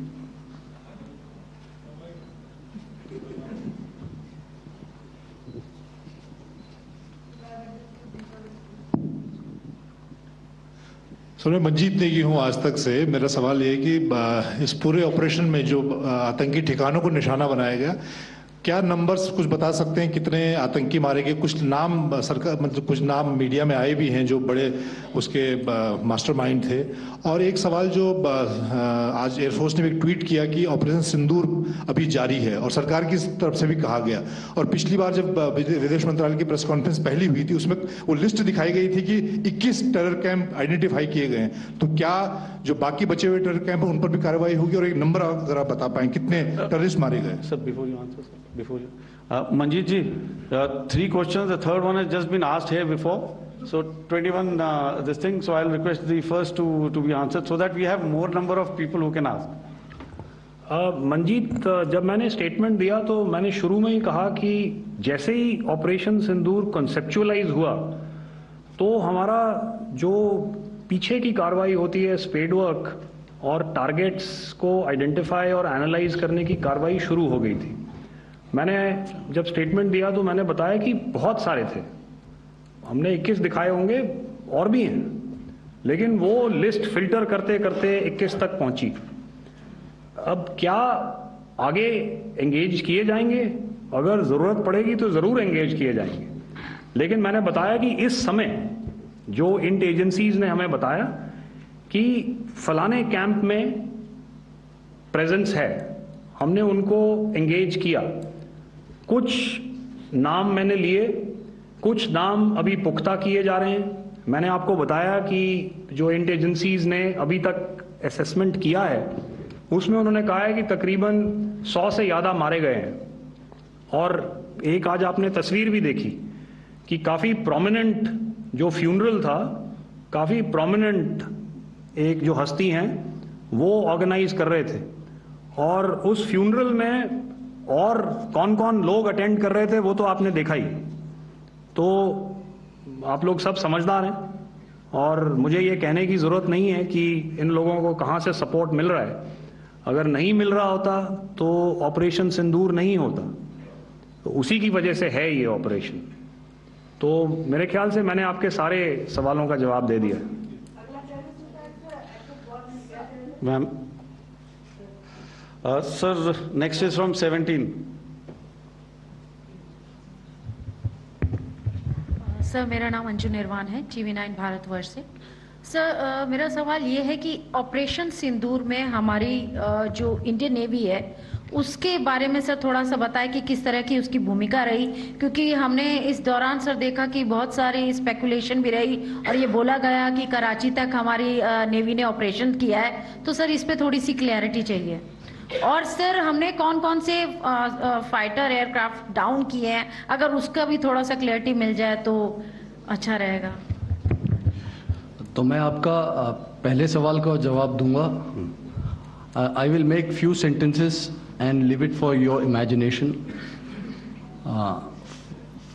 Sir मैं मंजीत नेगी हूँ आज तक से। मेरा सवाल ये है कि इस पूरे ऑपरेशन में जो आतंकी ठिकानों को निशाना बनाया गया, क्या नंबर्स कुछ बता सकते हैं कितने आतंकी मारे गए? कुछ नाम सरकार मतलब कुछ नाम मीडिया में आए भी हैं जो बड़े उसके मास्टरमाइंड थे। और एक सवाल जो आज एयरफोर्स ने भी ट्वीट किया कि ऑपरेशन सिंदूर अभी जारी है और सरकार की तरफ से भी कहा गया। और पिछली बार जब विदेश मंत्रालय की प्रेस कॉन्फ्रेंस पहली हुई थी उसमें वो लिस्ट दिखाई गई थी कि 21 टेरर कैंप आइडेंटिफाई किए गए हैं। तो क्या जो बाकी बचे हुए टेरर कैंप उन पर भी कार्रवाई होगी? और एक नंबर अगर आप बता पाएं कितने टेररिस्ट मारे गए? Sir, before you answer, sir, before you. Manjeet ji, 3 questions. The third one has just been asked here before. So 21 this thing. So I'll request the first to be answered so that we have more number of people who can ask. Manjeet, जब मैंने statement दिया तो मैंने शुरू में ही कहा कि जैसे ही ऑपरेशन सिंदूर कॉन्सेप्चुअलाइज हुआ तो हमारा जो पीछे की कार्रवाई होती है स्पेड वर्क और टारगेट्स को आइडेंटिफाई और एनालाइज करने की कार्रवाई शुरू हो गई थी। मैंने जब स्टेटमेंट दिया तो मैंने बताया कि बहुत सारे थे, हमने 21 दिखाए होंगे और भी हैं, लेकिन वो लिस्ट फिल्टर करते करते 21 तक पहुंची। अब क्या आगे एंगेज किए जाएंगे? अगर जरूरत पड़ेगी तो जरूर एंगेज किए जाएंगे, लेकिन मैंने बताया कि इस समय जो इंट एजेंसीज ने हमें बताया कि फलाने कैंप में प्रेजेंस है, हमने उनको एंगेज किया। कुछ नाम मैंने लिए, कुछ नाम अभी पुख्ता किए जा रहे हैं। मैंने आपको बताया कि जो इंट एजेंसीज ने अभी तक असेसमेंट किया है उसमें उन्होंने कहा है कि तकरीबन 100 से ज़्यादा मारे गए हैं। और एक आज आपने तस्वीर भी देखी कि काफ़ी प्रोमिनेंट जो फ्यूनरल था, काफ़ी प्रोमिनेंट एक जो हस्ती हैं वो ऑर्गेनाइज कर रहे थे, और उस फ्यूनरल में और कौन कौन लोग अटेंड कर रहे थे वो तो आपने देखा ही। तो आप लोग सब समझदार हैं और मुझे ये कहने की ज़रूरत नहीं है कि इन लोगों को कहाँ से सपोर्ट मिल रहा है। अगर नहीं मिल रहा होता तो ऑपरेशन सिंदूर नहीं होता, तो उसी की वजह से है ये ऑपरेशन। तो मेरे ख्याल से मैंने आपके सारे सवालों का जवाब दे दिया। Ma'am, sir next is from 17। Sir मेरा नाम अंजू निर्वाण है, TV9 भारतवर्ष से। सर मेरा सवाल ये है कि ऑपरेशन सिंदूर में हमारी जो इंडियन नेवी है उसके बारे में सर थोड़ा सा बताएं कि किस तरह की उसकी भूमिका रही, क्योंकि हमने इस दौरान सर देखा कि बहुत सारी स्पेकुलेशन भी रही और ये बोला गया कि कराची तक हमारी नेवी ने ऑपरेशन किया है। तो सर इस पे थोड़ी सी क्लैरिटी चाहिए। और सर हमने कौन कौन से फाइटर एयरक्राफ्ट डाउन किए हैं, अगर उसका भी थोड़ा सा क्लैरिटी मिल जाए तो अच्छा रहेगा। तो मैं आपका पहले सवाल का जवाब दूंगा। I will make few sentences and leave it for your imagination.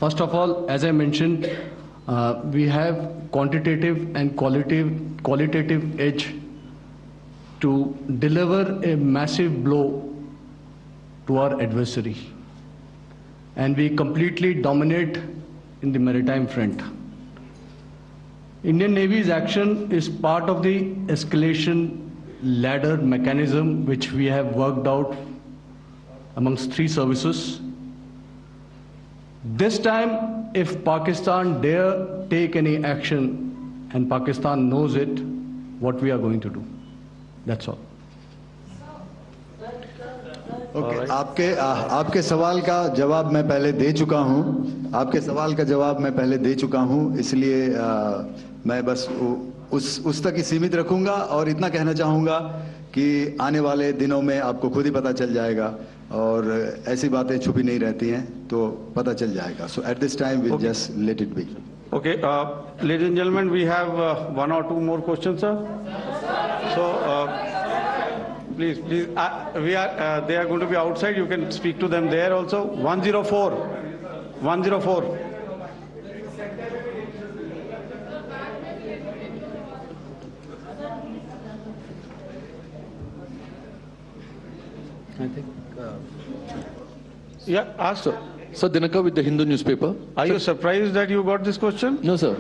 First of all, as I mentioned, we have quantitative and qualitative edge to deliver a massive blow to our adversary, and we completely dominate in the maritime front. Indian Navy's action is part of the escalation ladder mechanism which we have worked out amongst 3 services. This time, if Pakistan dare take any action, and Pakistan knows it, what we are going to do. That's all. Okay. आपके सवाल का जवाब मैं पहले दे चुका हूं। आपके सवाल का जवाब मैं पहले दे चुका हूं, इसलिए मैं बस उस तक ही सीमित रखूंगा और इतना कहना चाहूंगा कि आने वाले दिनों में आपको खुद ही पता चल जाएगा और ऐसी बातें छुपी नहीं रहती हैं, तो पता चल जाएगा। So at this time we'll just let it be. Okay, ladies and gentlemen, we have 1 or 2 more questions, sir. So Please. They are going to be outside. You can speak to them there also. 104. 104. I think. Yeah, ask. Sir, Dinaka with the Hindu newspaper. Are you surprised that you got this question? No, sir.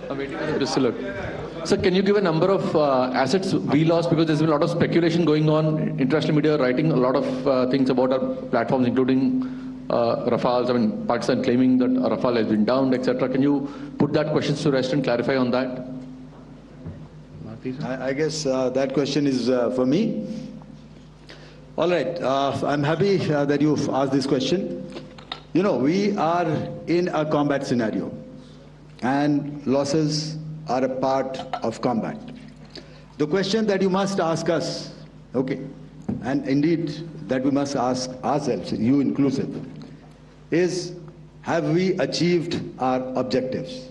I'm waiting for the Bristol. Sir, can you give a number of assets we lost, because there's been a lot of speculation going on, international media writing a lot of things about our platforms, including Rafales. I mean, Pakistan claiming that Rafale has been downed, etc. Can you put that question to rest and clarify on that? I guess that question is for me. All right, I'm happy that you've asked this question. You know, we are in a combat scenario, and losses are a part of combat. The question that you must ask us, okay, and indeed that we must ask ourselves, you inclusive, is have we achieved our objectives?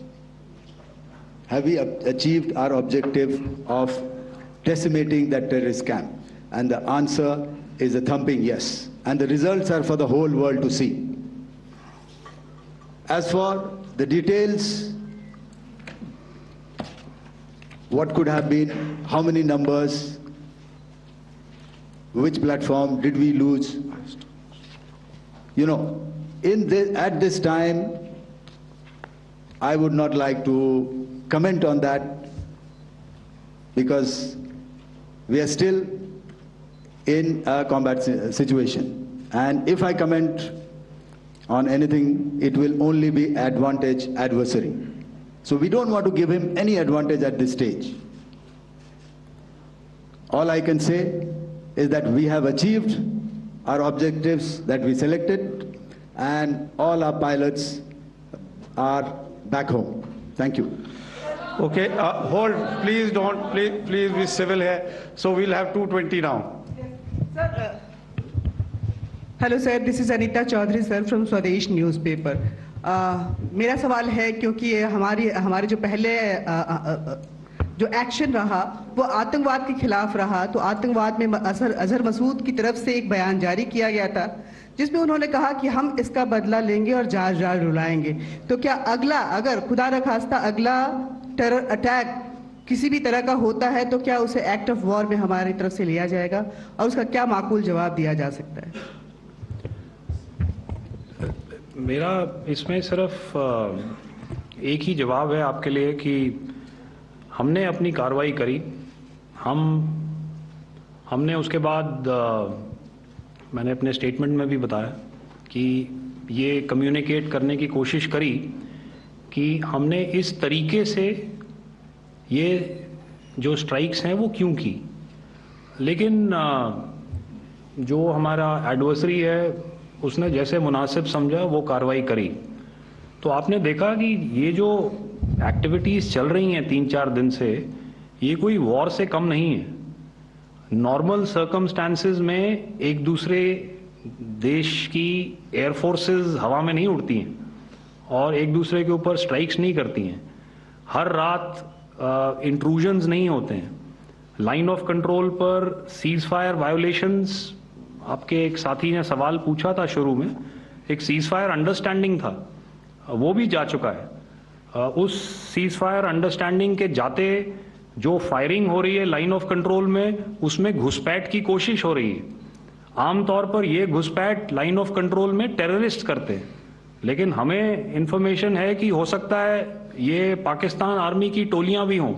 Have we achieved our objective of decimating that terrorist camp? And the answer is a thumping yes. And the results are for the whole world to see. As for the details, what could have been, how many numbers, which platform did we lose? You know, at this time, I would not like to comment on that, because we are still in a combat situation. And if I comment on anything, it will only be advantage adversary. So we don't want to give him any advantage at this stage. All I can say is that we have achieved our objectives that we selected, and all our pilots are back home. Thank you. Okay, hold. Please don't. Please be civil here. So we'll have 220 now. Sir, hello sir, this is Anita Chaudhary sir from Swadesh newspaper. मेरा सवाल है, क्योंकि हमारे जो पहले जो action रहा वो आतंकवाद के खिलाफ रहा, तो आतंकवाद में अजहर मसूद की तरफ से एक बयान जारी किया गया था जिसमें उन्होंने कहा कि हम इसका बदला लेंगे और जहाज रुलाएंगे। तो क्या अगला, अगर खुदा न खास्ता अगला टेरर अटैक किसी भी तरह का होता है, तो क्या उसे एक्ट ऑफ वॉर में हमारी तरफ से लिया जाएगा और उसका क्या माकूल जवाब दिया जा सकता है? मेरा इसमें सिर्फ एक ही जवाब है आपके लिए कि हमने अपनी कार्रवाई करी। हमने उसके बाद मैंने अपने स्टेटमेंट में भी बताया कि ये कम्युनिकेट करने की कोशिश करी कि हमने इस तरीके से ये जो स्ट्राइक्स हैं वो क्यों की। लेकिन जो हमारा एडवर्सरी है उसने जैसे मुनासिब समझा वो कार्रवाई करी। तो आपने देखा कि ये जो एक्टिविटीज़ चल रही हैं 3-4 दिन से, ये कोई वॉर से कम नहीं है। नॉर्मल सर्कमस्टांसेस में एक दूसरे देश की एयर फोर्सेस हवा में नहीं उड़ती हैं और एक दूसरे के ऊपर स्ट्राइक्स नहीं करती हैं। हर रात इंट्रूजन्स नहीं होते हैं। लाइन ऑफ कंट्रोल पर सीज फायर वायोलेशंस, आपके एक साथी ने सवाल पूछा था शुरू में, एक सीज फायर अंडरस्टैंडिंग था, वो भी जा चुका है। उस सीज फायर अंडरस्टैंडिंग के जाते जो फायरिंग हो रही है लाइन ऑफ कंट्रोल में, उसमें घुसपैठ की कोशिश हो रही है। आमतौर पर ये घुसपैठ लाइन ऑफ कंट्रोल में टेररिस्ट करते हैं, लेकिन हमें इंफॉर्मेशन है कि हो सकता है ये पाकिस्तान आर्मी की टोलियां भी हों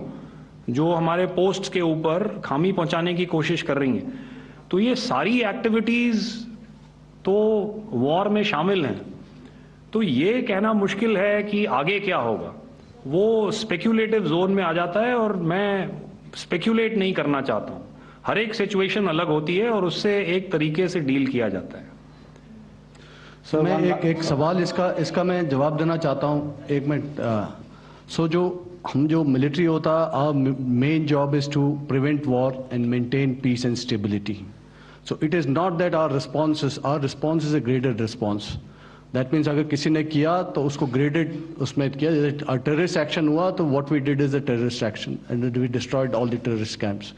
जो हमारे पोस्ट के ऊपर खामी पहुंचाने की कोशिश कर रही हैं। तो ये सारी एक्टिविटीज तो वॉर में शामिल हैं। तो ये कहना मुश्किल है कि आगे क्या होगा, वो स्पेक्यूलेटिव जोन में आ जाता है और मैं स्पेक्यूलेट नहीं करना चाहता हूं। हर एक सिचुएशन अलग होती है और उससे एक तरीके से डील किया जाता है। सर मैं एक सवाल इसका मैं जवाब देना चाहता हूं, 1 मिनट। जो मिलिट्री होता, our main job is to prevent war and maintain peace and stability. So it is not that our response is a graded response. That means अगर किसी ने किया तो उसको graded उसमें किया। जैसे terrorist action हुआ तो what we did is a terrorist action and we destroyed all the terrorist camps.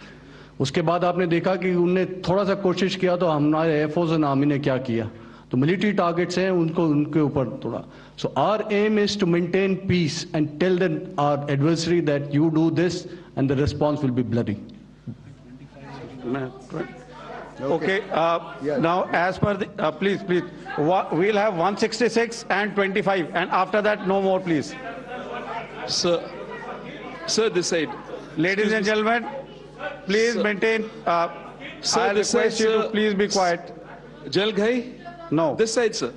उसके बाद आपने देखा कि उनने थोड़ा सा कोशिश किया तो हमारे एयरफोर्स एंड आर्मी ने क्या किया, तो मिलिट्री टारगेट्स हैं उनको उनके ऊपर थोड़ा. So our aim is to maintain peace and tell them our adversary that you do this and the response will be bloody. Okay, now as per the, please, we'll have 166 and 25, and after that, no more, please. Sir, this side. Ladies and gentlemen, please maintain, I request you to please be quiet. Jal Ghai? No. This side, sir.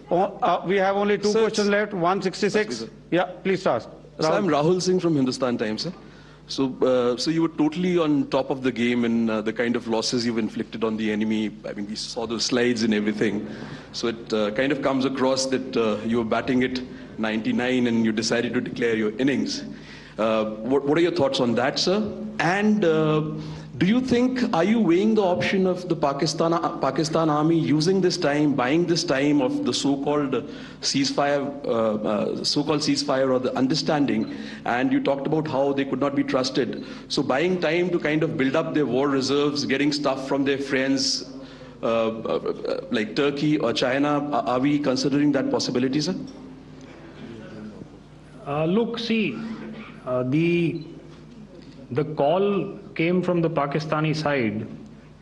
We have only two questions left, 166. Yeah, please start. Sir, I'm Rahul Singh from Hindustan Times, sir. So you were totally on top of the game in the kind of losses you've inflicted on the enemy. I mean, we saw those slides and everything. So it kind of comes across that you were batting it 99 and you decided to declare your innings. What are your thoughts on that, sir? And do you think, are you weighing the option of the Pakistan army using this time, buying this time of the so-called ceasefire or the understanding? And you talked about how they could not be trusted. So buying time to kind of build up their war reserves, getting stuff from their friends like Turkey or China, are we considering that possibility, sir? Look, see, the call came from the Pakistani side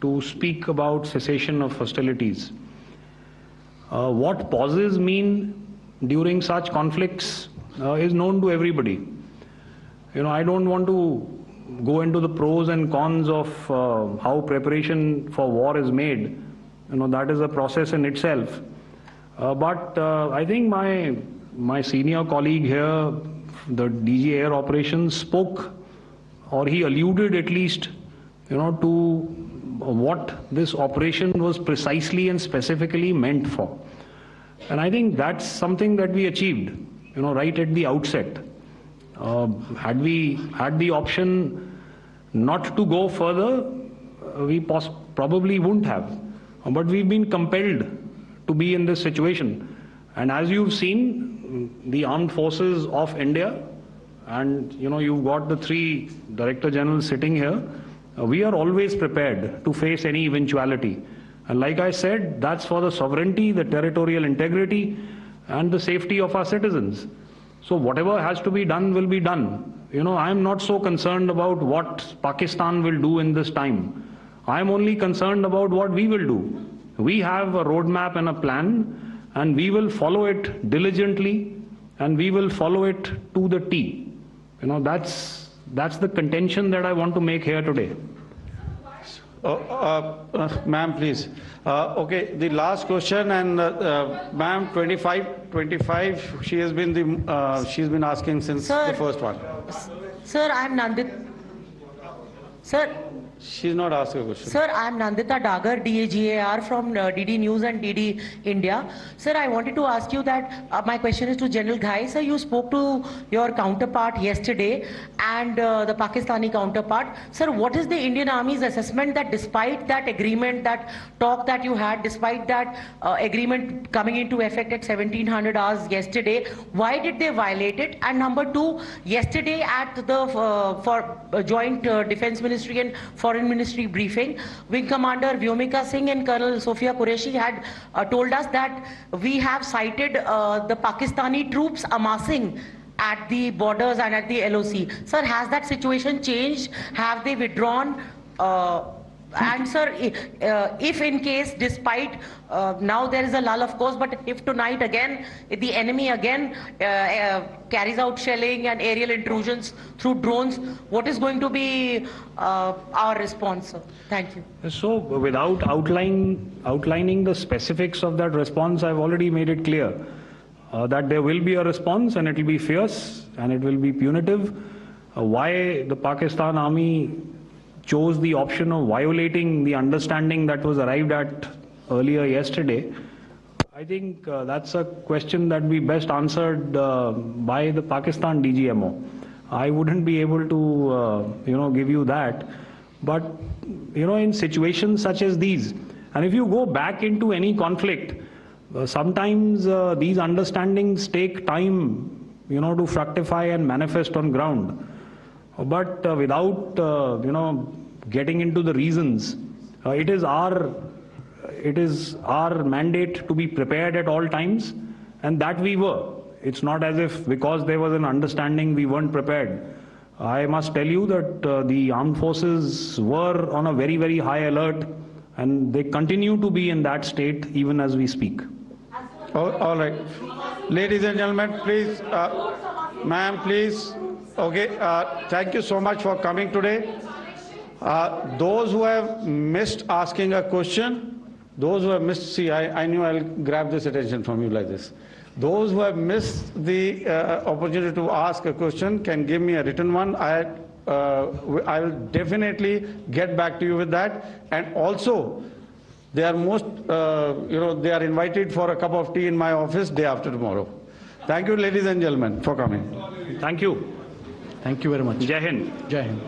to speak about cessation of hostilities. What pauses mean during such conflicts is known to everybody. You know, I don't want to go into the pros and cons of how preparation for war is made. You know, that is a process in itself. But I think my senior colleague here, the DG Air Operations, spoke, or he alluded at least, you know, to what this operation was precisely and specifically meant for. And I think that's something that we achieved, you know, right at the outset. Had we had the option not to go further, we probably wouldn't have. But we've been compelled to be in this situation. And as you've seen, the armed forces of India, and you know, you've got the three Director Generals sitting here, we are always prepared to face any eventuality. And like I said, that's for the sovereignty, the territorial integrity, and the safety of our citizens. So whatever has to be done will be done. You know, I'm not so concerned about what Pakistan will do in this time. I'm only concerned about what we will do. We have a roadmap and a plan, and we will follow it diligently, and we will follow it to the T. You know, that's the contention that I want to make here today. Ma'am, please. Okay, the last question, and ma'am, 25, she has been she's been asking since the first one. Sir, I'm Nandita. Sir. She's not asking a question. Sir, I'm Nandita Dagar, DGAR from DD News and DD India. Sir, I wanted to ask you that my question is to General Ghai. Sir, you spoke to your counterpart yesterday and the Pakistani counterpart. Sir, what is the Indian Army's assessment that despite that agreement, that talk that you had, despite that agreement coming into effect at 1700 hours yesterday, why did they violate it? And number two, yesterday at the Joint Defense Ministry and Foreign Ministry briefing, Wing Commander Vyomika Singh and Colonel Sophia Qureshi had told us that we have cited the Pakistani troops amassing at the borders and at the LOC. Sir, has that situation changed? Have they withdrawn? And sir, if in case, despite now there is a lull, of course, but if tonight again the enemy again carries out shelling and aerial intrusions through drones, what is going to be our response, sir? Thank you. So without outlining the specifics of that response, I've already made it clear that there will be a response, and it will be fierce and it will be punitive. Why the Pakistan Army chose the option of violating the understanding that was arrived at earlier yesterday, I think that's a question that we best answered by the Pakistan DGMO. I wouldn't be able to, give you that. But, in situations such as these, and if you go back into any conflict, sometimes these understandings take time, to fructify and manifest on ground. But without, getting into the reasons. It is our mandate to be prepared at all times, and that we were. It's not as if because there was an understanding we weren't prepared. I must tell you that the armed forces were on a very, very high alert, and they continue to be in that state even as we speak. All right. Ladies and gentlemen, please, ma'am, please. Okay, thank you so much for coming today. Those who have missed asking a question, those who have missed, see, I knew I'll grab this attention from you like this. Those who have missed the opportunity to ask a question can give me a written one. I will definitely get back to you with that. And also, they are they are invited for a cup of tea in my office day after tomorrow. Thank you, ladies and gentlemen, for coming. Thank you. Thank you very much. Jai Hind. Jai Hind.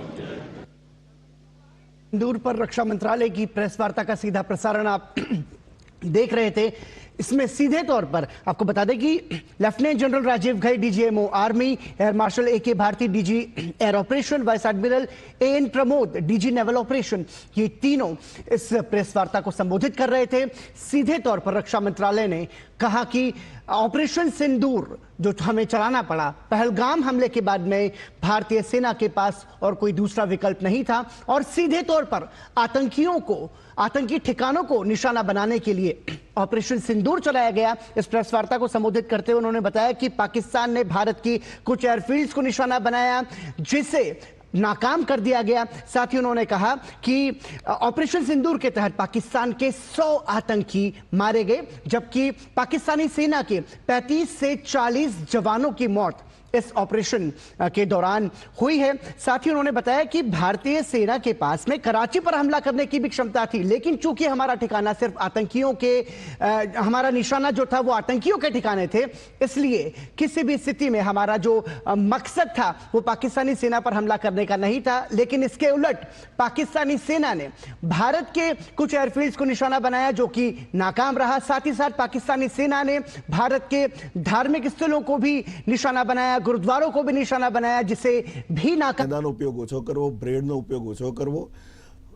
सिंदूर पर रक्षा मंत्रालय की press वार्ता का सीधा प्रसारण आप देख रहे थे। इसमें सीधे तौर पर आपको बता दें कि lieutenant general Rajiv Ghai DGMO army, air marshal AK Bharti DG air operation, vice admiral AN Pramod DG naval operation, ये तीनों इस प्रेस वार्ता को संबोधित कर रहे थे। सीधे तौर पर रक्षा मंत्रालय ने कहा कि ऑपरेशन सिंदूर जो हमें चलाना पड़ा पहलगाम हमले के बाद में भारतीय सेना के पास और कोई दूसरा विकल्प नहीं था, और सीधे तौर पर आतंकी ठिकानों को निशाना बनाने के लिए ऑपरेशन सिंदूर चलाया गया। इस प्रेस वार्ता को संबोधित करते हुए उन्होंने बताया कि पाकिस्तान ने भारत की कुछ एयरफील्ड्स को निशाना बनाया, जिसे नाकाम कर दिया गया। साथ ही उन्होंने कहा कि ऑपरेशन सिंदूर के तहत पाकिस्तान के 100 आतंकी मारे गए, जबकि पाकिस्तानी सेना के 35 से 40 जवानों की मौत इस ऑपरेशन के दौरान हुई है। साथ ही उन्होंने बताया कि भारतीय सेना के पास में कराची पर हमला करने की भी क्षमता थी, लेकिन चूंकि हमारा ठिकाना सिर्फ आतंकियों के हमारा निशाना जो था वो आतंकियों के ठिकाने थे, इसलिए किसी भी स्थिति में हमारा जो मकसद था वो पाकिस्तानी सेना पर हमला करने का नहीं था। लेकिन इसके उलट पाकिस्तानी सेना ने भारत के कुछ एयरफील्ड्स को निशाना बनाया, जो कि नाकाम रहा। साथ ही साथ पाकिस्तानी सेना ने भारत के धार्मिक स्थलों को भी निशाना बनाया, गुरुद्वारों को भी निशाना बनाया, जिसे भी नाकाम। उपयोग ओछो करवो, ब्रेडनो उपयोग ओछो करवो,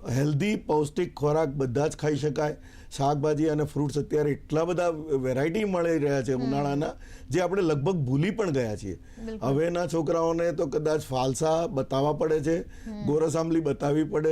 हेल्धी पौष्टिक खोराक બધા જ ખાઈ શકાય। શાકભાજી અને ફ્રૂટ્સ અત્યારે એટલા બધા વેરાયટી મળી રહ્યા છે ઉનાળાના, જે આપણે લગભગ ભૂલી પણ ગયા છીએ। હવેના છોકરાઓને તો કદાચ ફાલસા બતાવવા પડે છે, ગોરસ આંબલી બતાવવી પડે